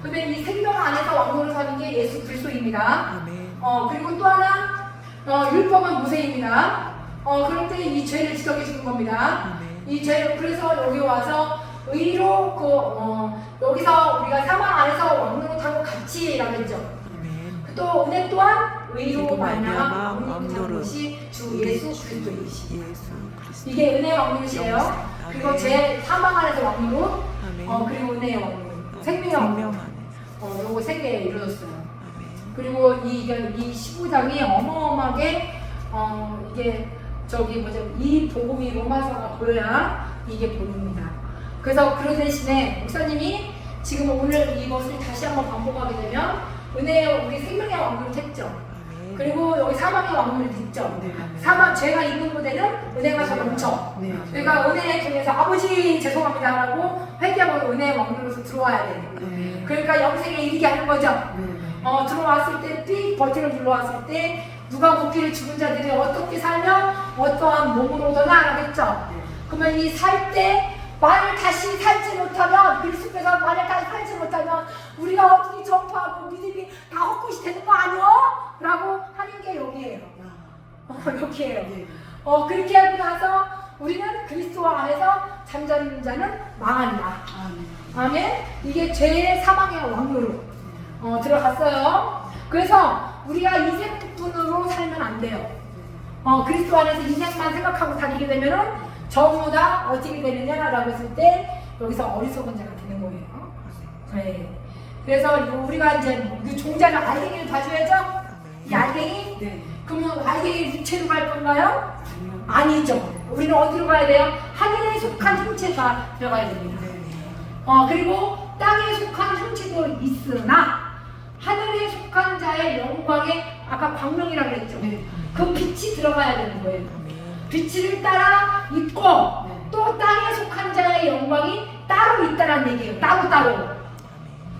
근데 이 생명 안에서 왕노릇 하는 게 예수 그리스도입니다. 그리고 또 하나 율법은 모세입니다. 그럴 때 이 죄를 지적해 주는 겁니다. 이 죄를 그래서 여기 와서 의로 여기서 우리가 사망 안에서 왕노릇하고 같이라고 했죠. 또 은혜 또한 의로 말미암아 왕노릇하는 것이 주 예수 그리스도이시. 이게 은혜의 왕노릇이에요. 그리고 제 사망 안에서 왕노릇, 그리고 은혜의 왕노릇, 생명의 왕노릇. 요거 세 개 이루어졌어요. 그리고 이 15장이 어마어마하게 이게 이 복음이 로마서가 보여야 이게 보입니다. 그래서 그 대신에 목사님이 지금 오늘 이것을 다시 한번 반복하게 되면 은혜의 우리 생명의 왕노릇 했죠. 그리고 여기 사망의 왕노릇 있죠. 사망 죄가 있는 곳에는 은혜가 더 넘쳐. 그러니까 은혜에 통해서 아버지 죄송합니다라고 회개하고 은혜의 왕노릇으로 들어와야 돼요. 그러니까 영생에 이르게 하는 거죠. 들어왔을 때 삑 버튼을 눌러왔을 때 누가 묻기를 죽은 자들이 어떻게 살면 어떠한 몸으로 오더나 라겠죠. 그러면 이 살 때 만일 다시 살지 못하면 그리스도께서 만일 다시 살지 못하면 우리가 어떻게 전파하고 믿음이 다 헛것이 되는 거 아니요? 라고 하는 게 여기에요. 여기에요. 그렇게 하고 나서 우리는 그리스도 안에서 잠자는 자는 망한다. 아멘. 이게 죄의 사망의 왕노릇 들어갔어요. 그래서 우리가 이생뿐으로 살면 안 돼요. 그리스도 안에서 인생만 생각하고 다니게 되면은 전부 다 어떻게 되느냐라고 했을 때 여기서 어리석은 자가 되는 거예요. 네. 그래서 우리가 이제 종자는 알갱이를 봐줘야죠. 이 알갱이? 네. 그러면 알갱이 육체로 갈 건가요? 아니죠. 우리는 어디로 가야 돼요? 하늘에 속한 형체가 들어가야 됩니다. 그리고 땅에 속한 형체도 있으나 하늘에 속한 자의 영광에 아까 광명이라고 그랬죠. 그 빛이 들어가야 되는 거예요. 빛을 따라 있고 또 땅에 속한 자의 영광이 따로 있다는 얘기예요. 따로.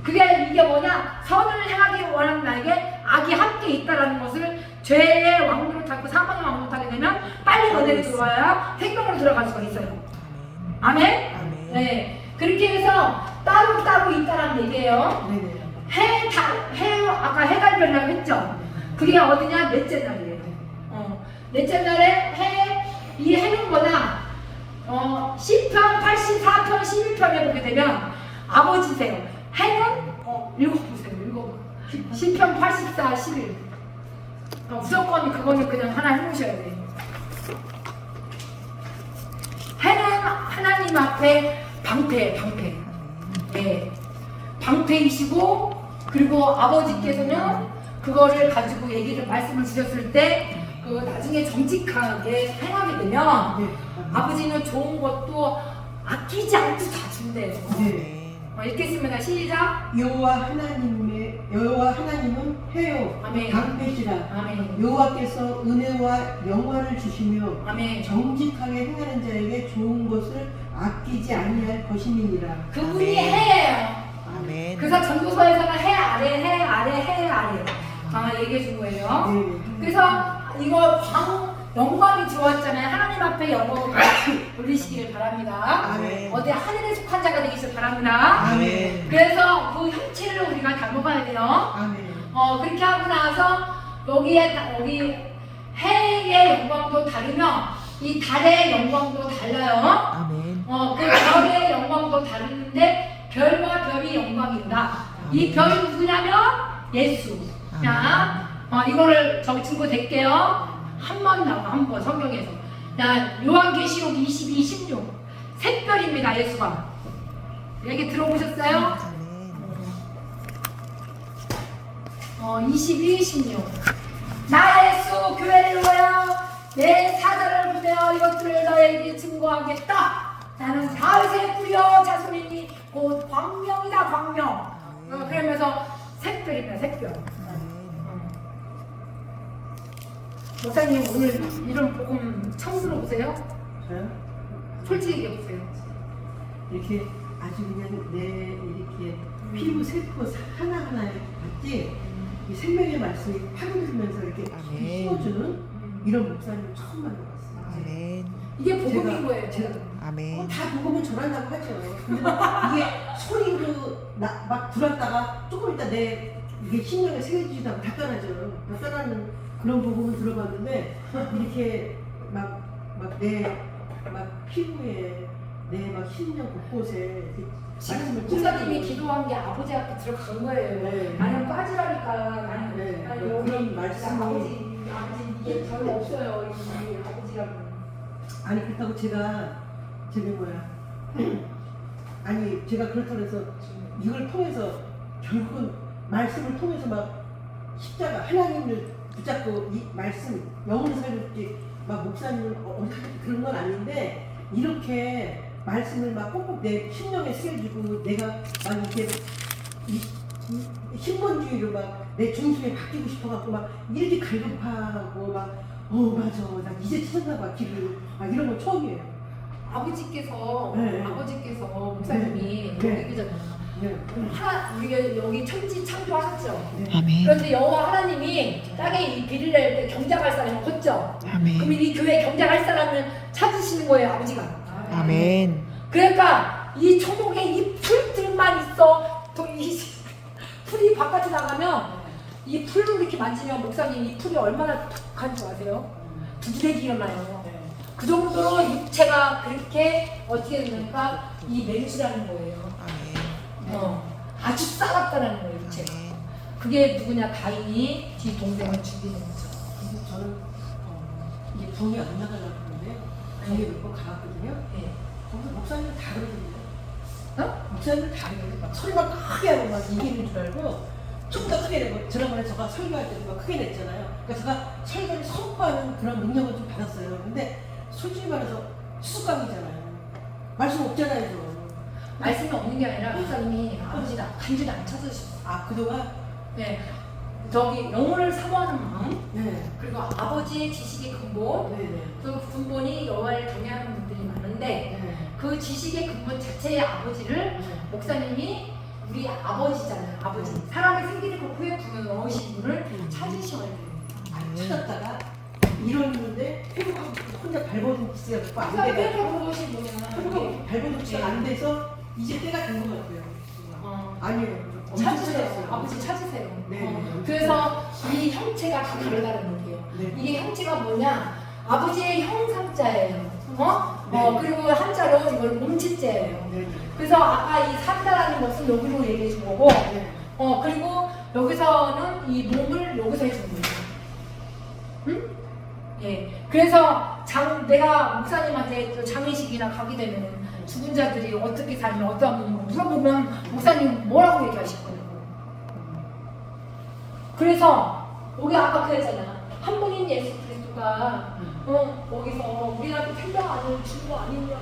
이게 뭐냐? 선을 행하기 원하는 나에게 악이 함께 있다는 것을 죄의 왕노릇 하고 사망의 왕노릇 하게 되면 빨리 은혜로 들어와야 생명으로 들어갈 수가 있어요. 아멘? 네. 그렇게 해서 따로 있다는 얘기예요. 아까 해갈별이라고 했죠? 그게 어디냐? 넷째 날이에요. 넷째 날에 이 해는 뭐냐? 시편 84편 11편에 보게 되면 아버지세요. 해는 읽어보세요. 시편 84, 11. 무조건 그거는 그냥 하나 해보셔야 돼요. 해는 하나님 앞에 방패. 네. 방패이시고 그리고 아버지께서는 그거를 가지고 말씀을 주셨을 때 그 나중에 정직하게 행하게 되면 아버지는 좋은 것도 아끼지 않고 다 준대요. 읽겠습니다. 시작. 여호와 하나님은 해요. 아멘. 방패시라. 아멘. 여호와께서 은혜와 영화를 주시며 아멘. 정직하게 행하는 자에게 좋은 것을 아끼지 아니할 것임이니라. 그분이 해예요. 아멘. 그래서 전도서에서는 해 아래 얘기해 준 거예요. 그래서 이거 영광이 들어왔잖아요. 하나님 앞에 영광을 올리시기를 바랍니다. 아멘. 어디 하늘에 속한 자가 되기를 바랍니다. 아멘. 그래서 그 형체를 우리가 닮아가야 돼요. 아멘. 그렇게 하고 나서 여기 해의 영광도 다르며 이 달의 영광도 달라요. 아멘. 그 별의 영광도 다른데 별과 별이 영광입니다. 이 별이 누구냐면 예수. 자, 이거를 저기 증거 댈게요. 한 번 나와, 한 번 성경에서. 자, 요한계시록 22, 16. 샛별입니다, 예수가. 얘기 들어보셨어요? 아멘. 22, 16. 나 예수 교회를 위하여 내 사자를 보내어 이것들을 너에게 증거하겠다. 나는 다윗의 뿌리여 자손이니 곧 광명이다, 광명. 그러면서 샛별입니다, 샛별. 목사님 오늘 이런 복음 처음 들어보세요? 저요? 솔직히 얘기해보세요. 이렇게 아주 그냥 내 이렇게 피부 세포 하나하나에 같이 이 생명의 말씀이 파고들면서 이렇게 아멘. 심어주는 이런 목사님을 처음 만나봤어요. 아멘. 이게 복음인 제가- 거예요. 제가 아멘. 다 복음을 전한다고 하죠. 근데 이게 소리로 막 들었다가 조금 있다 내 이게 신경에 새겨지지도 않고 다 떠나죠. 다 떠나는 그런 복음을 들어봤는데 이렇게 막 피부에 내 막 심령 곳곳에 이렇게 지금 말씀을 목사님이 찔러주는 기도한 게 아버지 앞에 들어간 거예요. 네. 나는 빠지라니까. 나는 네. 아니, 그런 여기 말씀이- 아버지 이게 별로 없어요. 이 아버지라고. 아니 그렇다고 제가 아니 제가 그렇다고 해서 이걸 통해서 결국은 말씀을 통해서 막 십자가 하나님을 붙잡고 이 말씀 영혼을 살렸지 막 목사님을 그런 건 아닌데 이렇게 말씀을 막 꼭꼭 내 심령에 새겨주고 내가 막 이렇게 신본주의로 막 내 중심에 바뀌고 싶어갖고 막 이렇게 갈급하고 막 맞아 나 이제 찾았나 봐 길을 막 이런 건 처음이에요. 아버지께서 네. 목사님이 네. 얘기잖아요. 네. 우리가 여기 천지 창조하셨죠. 아멘. 그런데 여호와 하나님이 땅에 이 비를 낼 때 경작할 사람이 없죠. 아멘. 그럼 이 교회 경작할 사람을 찾으시는 거예요, 아버지가. 아멘. 그러니까 이 초목에 이 풀들만 있어. 또 이 풀이 바깥에 나가면 이 풀을 이렇게 만지면 목사님 이 풀이 얼마나 독한 줄 아세요? 두드레기가 나요. 그 정도로 육체가 그렇게 어떻게 되니까 이 맹수라는 거예요. 아멘. 아주 싸웠다는 거예요, 육체가. 아멘. 그게 누구냐? 가인이 뒤 동생을 죽이는 거죠. 근데 저는 이게 병이 안 나가려고 그러는데 병에 몇 번 가봤거든요. 예. 거기서 목사님은 다 그러거든요. 어? 목사님은 다 그러거든요. 막 소리만 크게 하고 막 이기는 줄 알고 좀 더 크게 내고 지난번에 제가 설교할 때도 막 크게 냈잖아요. 그러니까 제가 설교를 선포하는 그런 능력을 좀 받았어요. 근데 솔직히 말해서 수수깡이잖아요. 말씀 없잖아요. 저. 말씀이 없는 게 아니라 목사님이 아버지를 간절히 안 찾으셨어요. 그동안 네. 저기 영혼을 사모하는 마음, 네. 그리고 아버지의 지식의 근본, 네네. 그 근본이 여호와를 경외하는 분들이 많은데 네. 그 지식의 근본 자체의 아버지를 목사님이 우리 아버지잖아요. 아버지. 사람의 생기를 그 후에 부여 넣으신 분을 찾으셔야 돼요. 찾았다가 이러는데 회복하고 혼자 발버둥 치가 갖고 안 사람의 돼가지고 생기를 부여신 분은 발버둥 치가 안 돼서 이제 때가 된 것 같아요. 아니에요. 찾으세요. 아버지 찾으세요. 네. 그래서 이 형체가 다 다르다는 거예요. 네. 이게 형체가 뭐냐? 아버지의 형상자예요. 네. 그리고 한자로 이걸 몸체자예요. 네. 그래서 아까 이 산다라는 것은 여기로 얘기해 준 거고, 네. 그리고 여기서는 이 몸을 여기서 해준 거예요. 응? 예. 그래서 내가 목사님한테 또 장례식이나 가게 되면 죽은 자들이 어떻게 살면 어떠한 몸으로 물어보면 목사님 뭐라고 얘기하실 거예요? 그래서 여기 아까 그랬잖아. 한 분인 예수 그리스도가 거기서 우리한테 생명안을 준 거 아니냐.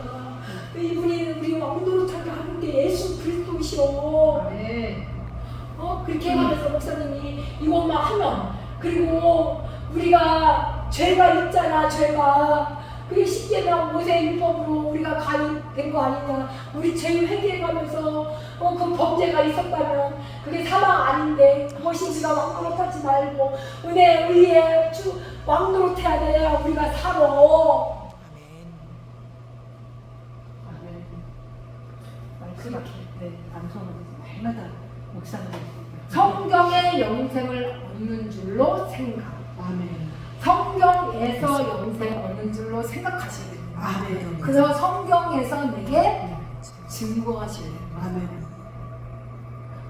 이분이 우리 왕노릇하게 하는 게 예수 그리스도이시오. 네. 그렇게 해가면서 목사님이 이것만 하면, 그리고 우리가 죄가 있잖아, 죄가. 그게 십계명 모세 율법으로 우리가 가인 거 아니냐. 우리 죄 회개해가면서 그 범죄가 있었다면 그게 사망 아닌데 그것이 우리가 왕노릇하지 말고 은혜 의에 왕노릇해야 돼야 우리가 살아. 말씀하게 방송하면서 날마다 묵상을 성경의 영생을 얻는 줄로 생각. 아멘. 성경에서 영생 얻는 줄로 생각하셔야 됩니다. 아멘. 그래서 성경에서 내게 증거하셔야 됩니다. 아멘.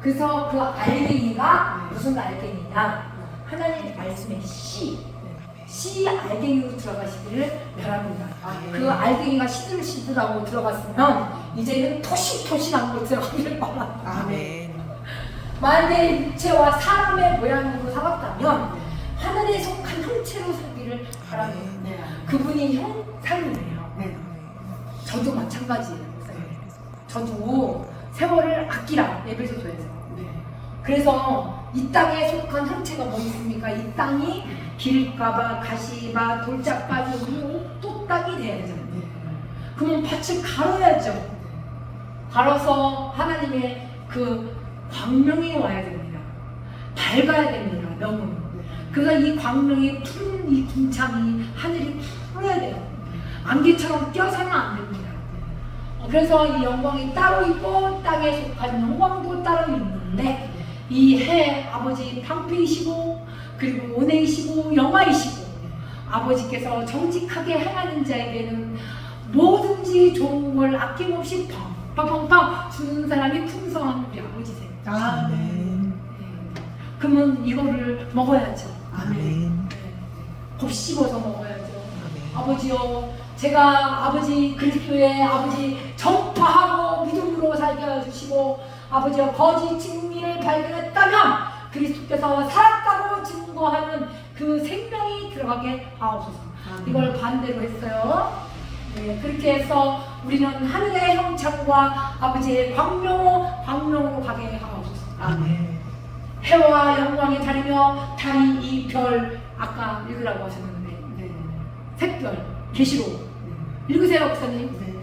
그래서 그 알갱이가 무슨 알갱이냐? 하나님 말씀의 씨 알갱이로 들어가시기를 바랍니다. 그 알갱이가 시들시들하고 들어갔으면 이제는 토실토실한 곳 들어가기를 바랍니다. 아멘. 만약에 육체와 사람의 모양으로 살았다면 하늘에 속한 형체로 살기를 바랍니다. 네. 그분이 형상이에요. 네. 저도 마찬가지예요. 저도 세월을 아끼라 에베소서에서. 네. 그래서 이 땅에 속한 형체가 뭐 있습니까? 이 땅이 길가봐, 가시바, 돌짝바지, 또 땅이 돼야죠. 네. 그러면 밭을 갈아야죠. 갈아서 하나님의 그 광명이 와야 됩니다. 밝아야 됩니다. 너무. 그래서 이 광명이 푸른 이 궁창이 하늘이 푸르야 돼요. 안개처럼 껴서는 안 됩니다. 그래서 이 영광이 따로 있고 땅에 속한 영광도 따로 있는데 이 해 아버지 방패이시고 그리고 은혜이시고 영화이시고 아버지께서 정직하게 행하는 자에게는 뭐든지 좋은 걸 아낌없이 팡팡팡팡 주는 사람이 풍성한 우리 아버지세요. 아멘. 그러면 이거를 먹어야죠. 아멘. 곱씹어서 먹어야죠. 아버지요, 제가 아버지 그리스도의 아버지 전파하고 믿음으로 살게 해주시고 아버지요 거짓 진리를 발견했다면 그리스도께서 살았다고 증거하는 그 생명이 들어가게 하옵소서. 이걸 반대로 했어요. 네, 그렇게 해서 우리는 하늘의 형창과 아버지의 광명으로 가게 하옵소서. 아멘. 해와 영광이 다르며 달이 이 별 아까 읽으라고 하셨는데 네. 샛별 계시록 읽으세요 목사님. 네.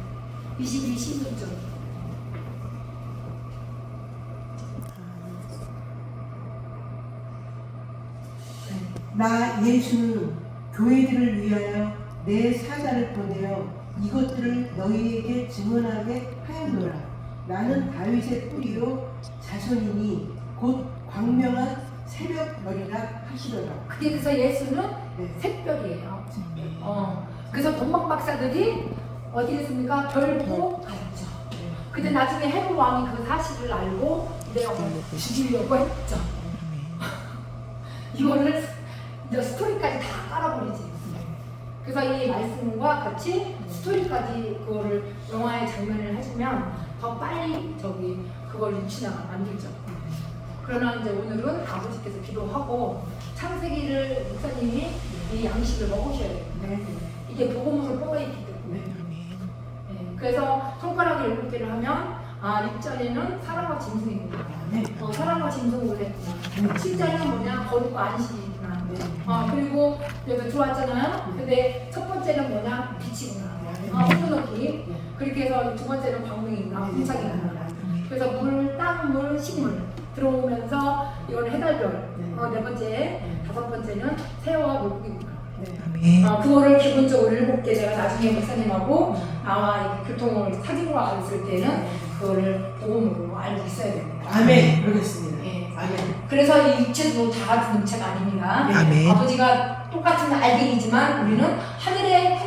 22 16절. 나 예수는 교회들을 위하여 내 사자를 보내어 이것들을 너희에게 증언하게 하였노라. 나는 다윗의 뿌리요 자손이니 곧 광명한 새벽별이라 하시더라. 그게 그래서 예수는 네. 샛별이에요. 그래서 동방 박사들이 어디 있습니까? 별 보고 갔죠. 근데 나중에 헤롯 왕이 그 사실을 알고 내가 죽이려고 했죠. 이거를 이제 스토리까지 다 깔아버리지. 그래서 이 말씀과 같이 스토리까지 그거를 영화의 장면을 해주면 더 빨리 그걸 유치나 만들죠. 그러나 이제 오늘은 아버지께서 기도하고 창세기를 목사님이 이 양식을 먹으셔야 돼요. 네. 이게 복음으로 뽑아있기 때문에. 네. 그래서 손가락을 7개를 하면 입전에는 사람과 짐승이구나. 네. 사람과 짐승으로 했구나. 7절은 뭐냐? 거룩과 안식이구나. 네. 그리고 여기서 들어왔잖아요. 근데 첫 번째는 뭐냐? 빛이구나. 후드넣기. 그렇게 해서 두 번째는 광명이구나. 궁창이구나. 그래서 물, 땅, 물, 식물 들어오면서 이건 해달별. 네 번째, 다섯 번째는 새와 물고기구나. 그거를 기본적으로 7개 제가 나중에 목사님하고 나와 이렇게 교통을 사진으로 알았을 때는 그거를 복음으로 알고 있어야 됩니다. 아멘. 그러겠습니다. 네. 아멘. 그래서 이 육체도 다 육체가 아닙니다. 아멘. 아버지가 똑같은 알갱이지만 우리는 하늘의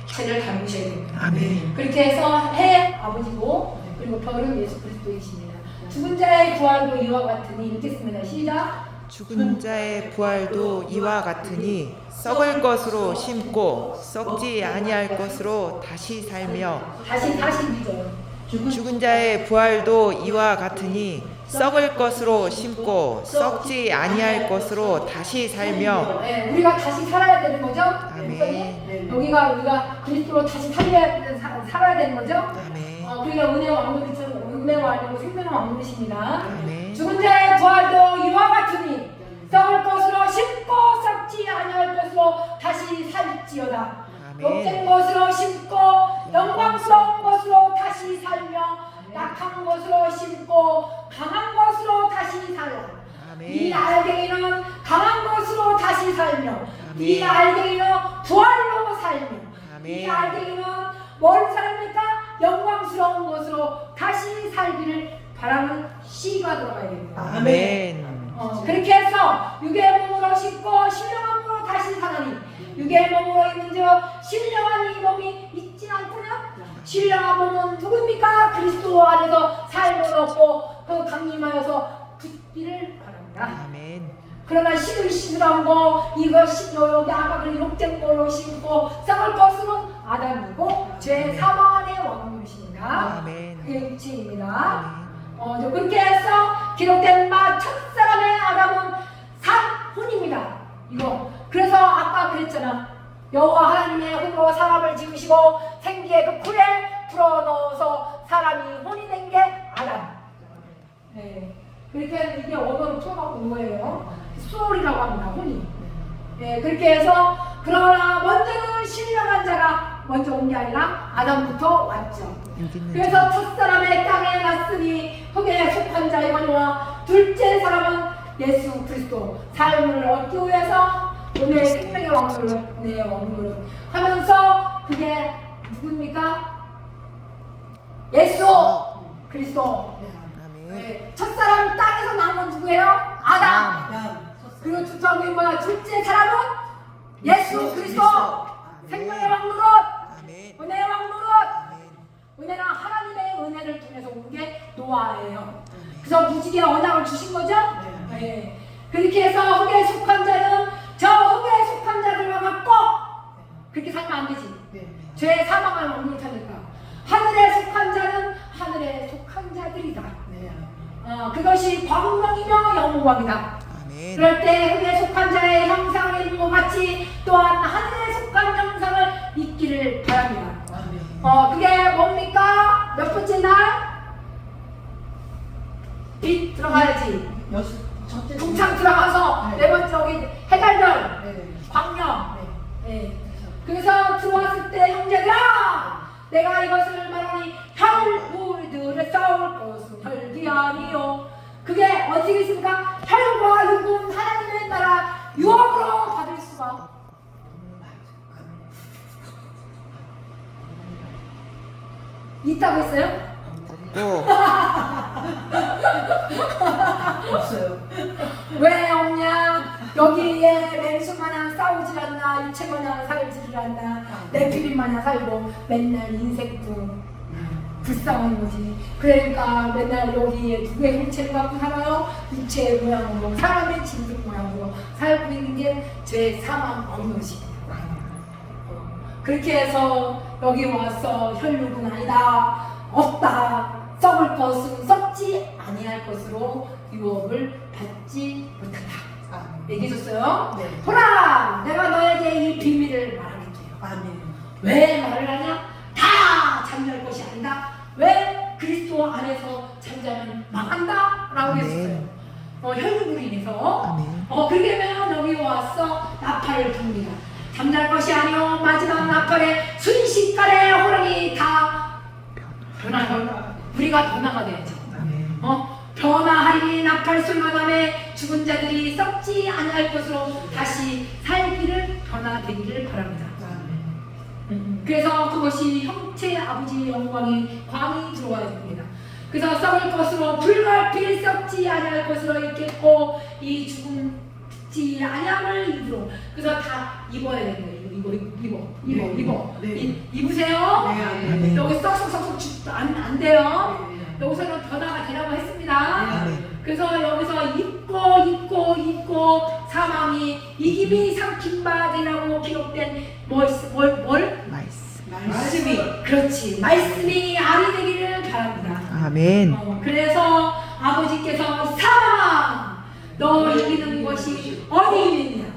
형체를 닮으셔야 됩니다. 아멘. 그렇게 해서 해 아버지고 그리고 별은 예수 그리스도이십니다. 죽은 자의 부활도 이와 같으니 읽겠습니다. 시작. 죽은 자의 부활도 이와 같으니 썩을 것으로 심고 썩지 아니할 것으로 다시 살며 다시 믿어요. 죽은 자의 부활도 이와 같으니 썩을 것으로 심고 썩지 아니할 것으로 다시 살며. 네, 우리가 다시 살아야 되는 거죠? 아멘. 네, 여기가 우리가 그리스도로 다시 살아야 되는 거죠? 아멘. 우리가 은혜와 아니고 생명의 왕노릇입니다. 아멘. 죽은 자의 부활도 이와 같으니 썩을 것으로 심고 썩지 아니할 것으로 다시 살지어다. 아멘. 욕된 것으로 심고 영광스러운 이 알갱이는 부활로 살며 이 아멘. 알갱이는 뭘 살입니까? 영광스러운 것으로 다시 살기를 바라는 씨가 들어가야 됩니다. 아멘. 그렇게 해서 육의 몸으로 씻고 신령한 몸으로 다시 사나니 육의 몸으로 있는 저 신령한 이 몸이 있진 않구나. 신령한 몸은 누굽니까? 그리스도 안에서 삶을 얻고 그 강림하여서 붙기를 바랍니다. 아멘. 그러나 시들시들한 거 이것이 여기 아까 그 욕된 걸로 심고 썩을 것은 아담이고 죄 사망 안의 왕이십니다. 아멘. 그게 일치입니다. 그렇게 해서 기록된 바 첫사람의 아담은 혼입니다. 이거 그래서 아까 그랬잖아. 여호와 하나님의 혼으로 사람을 지으시고 생기의 그 쿨에 불어넣어서 사람이 혼이 된 게 아담. 네. 그렇게 이게 언어로 풀어갖고 온 거예요. 소울이라고 합니다. 혼이. 네, 그렇게 해서 그러나 먼저는 신령한 자가 먼저 온 게 아니라 아담부터 왔죠. 그래서 첫사람의 땅에 났으니 흙에 속한 자이거니와 둘째 사람은 예수 그리스도 삶을 얻기 위해서 오늘 생명의 왕노릇 하면서 그게 누굽니까? 예수 그리스도. 네. 첫사람 땅에서 나온 건 누구예요? 아담. 그리고 둘째 사람은 예수 그리스도. 생명의 왕노릇, 은혜의 왕노릇. 은혜는 하나님의 은혜를 통해서 온 게 노아예요. 그래서 무지개 언약을 주신 거죠? 네. 그렇게 해서 흙에 속한 자는 저 흙에 속한 자들과 같고 그렇게 살면 안 되지. 죄의 사망을 왕노릇하니까 하늘에 속한 자는 하늘에 속한 자들이다. 그것이 광명이며 영광이다. 그럴 때 흙에 속한 자의 형상을 입은 것 같이 또한 하늘에 속한 형상을 입기를 바랍니다. 그게 뭡니까? 몇 번째 날? 빛 들어가야지. 동창 들어가서 네 번째 여기 해달별 광명. 그래서 들어왔을 때 형제들아 내가 이것을 말하니 혈우리들의 싸울 것은 혈기 아니요. 그게 어떻게 있습니까? 혈과 육은 하나님의 나라 유업으로 받을 수가 있다고 했어요? 없어요. 왜 없냐? 여기에 맹수마냥 싸우질 않나, 유체마냥 살지를 않나, 내피리마냥 살고 맨날 인생도 불쌍한 거지. 그러니까 맨날 여기에 누구의 형체를 갖고 살아요? 유체의 모양으로, 사람의 진흙 모양으로 살고 있는 게 죄 사망 언노식입니다. 그렇게 해서 여기 와서 혈육은 아니다, 없다, 썩을 것은 썩지 아니할 것으로 유업을 받지 못한다. 얘기해줬어요? 네. 보라! 내가 너에게 이 비밀을 말하겠게요. 아멘. 왜 말을 하냐? 다 잠잘 것이 아니다. 왜? 그리스도 안에서 잠자면 망한다? 라고 했어요. 혈육으로 인해서. 그렇게 되면 여기 와서 나팔을 붑니다. 잠잘 것이 아니요 마지막 나팔에 순식간에 호랑이 다 변화가, 우리가 변화가 돼야죠. 변화하리니 나팔 소리가 나매 죽은 자들이 썩지 아니할 것으로 다시 살기를 변화되기를 바랍니다. 그래서 그것이 형체 아버지의 영광이 광이 들어와야 됩니다. 그래서 썩을 것으로 불과 필 썩지 아니할 것으로 있겠고 이 죽음 죽지 아니함을 입으로. 그래서 다 입어야 됩니다. 입어. 입으세요. 여기 썩썩썩썩 안 돼요. 여기서는 변화가 되라고 했습니다. 그래서 여기서 입고 사망이 이김이 삼킨 바 되라고 기록된 말씀이, 그렇지, 말씀이 알이 되기를 바랍니다. 아멘. 그래서 아버지께서 사망아 너 이기는 것이 어디 있느냐,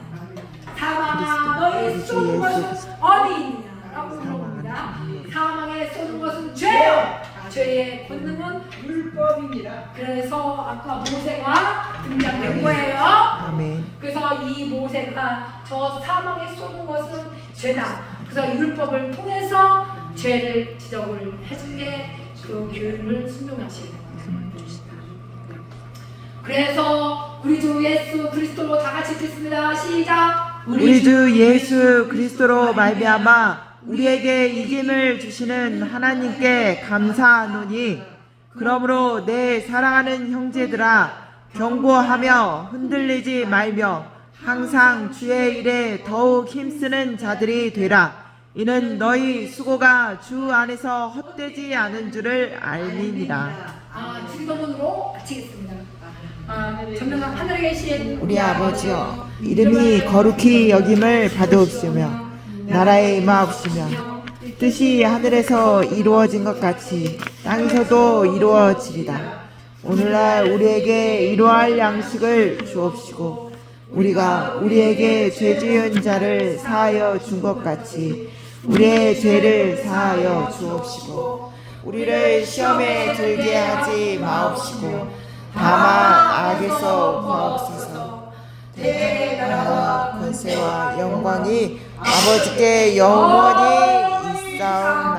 사망아 너의 쏘는 것은 어디 있느냐 라고 물어봅니다. 사망에 쏘는 것은 죄요, 죄의 권능은 율법입니다. 그래서 아까 모세가 등장된 거예요. 아멘. 그래서 이 모세가 저 사망에 쏘는 것은 죄다. 그래서 율법을 통해서 죄를 지적을 해준 게 그 교훈을 순종하시는 겁니다. 그래서 우리 주 예수 그리스도로 다 같이 읽겠습니다. 시작. 우리 주 예수 그리스도로 말미암아 우리에게 이김을 주시는 하나님께 감사하노니 그러므로 내 사랑하는 형제들아 경고하며 흔들리지 말며 항상 주의 일에 더욱 힘쓰는 자들이 되라. 이는 너희 수고가 주 안에서 헛되지 않은 줄을 알미니라. 주기도문으로 마치겠습니다. 전능한 하늘에 계신 우리 아버지여, 이름이 거룩히 여김을 받으옵시며 나라에 임하옵시며 뜻이 하늘에서 이루어진 것 같이 땅에서도 이루어지리다. 오늘날 우리에게 이루할 양식을 주옵시고 우리가 우리에게 죄 지은 자를 사하여 준 것 같이 우리의 죄를 사하여 주옵시고 우리를 시험에 들게 하지 마옵시고 다만 악에서 구하옵소서. 대나라와 권세와 영광이 아버지께 영원히 있사옵나이다.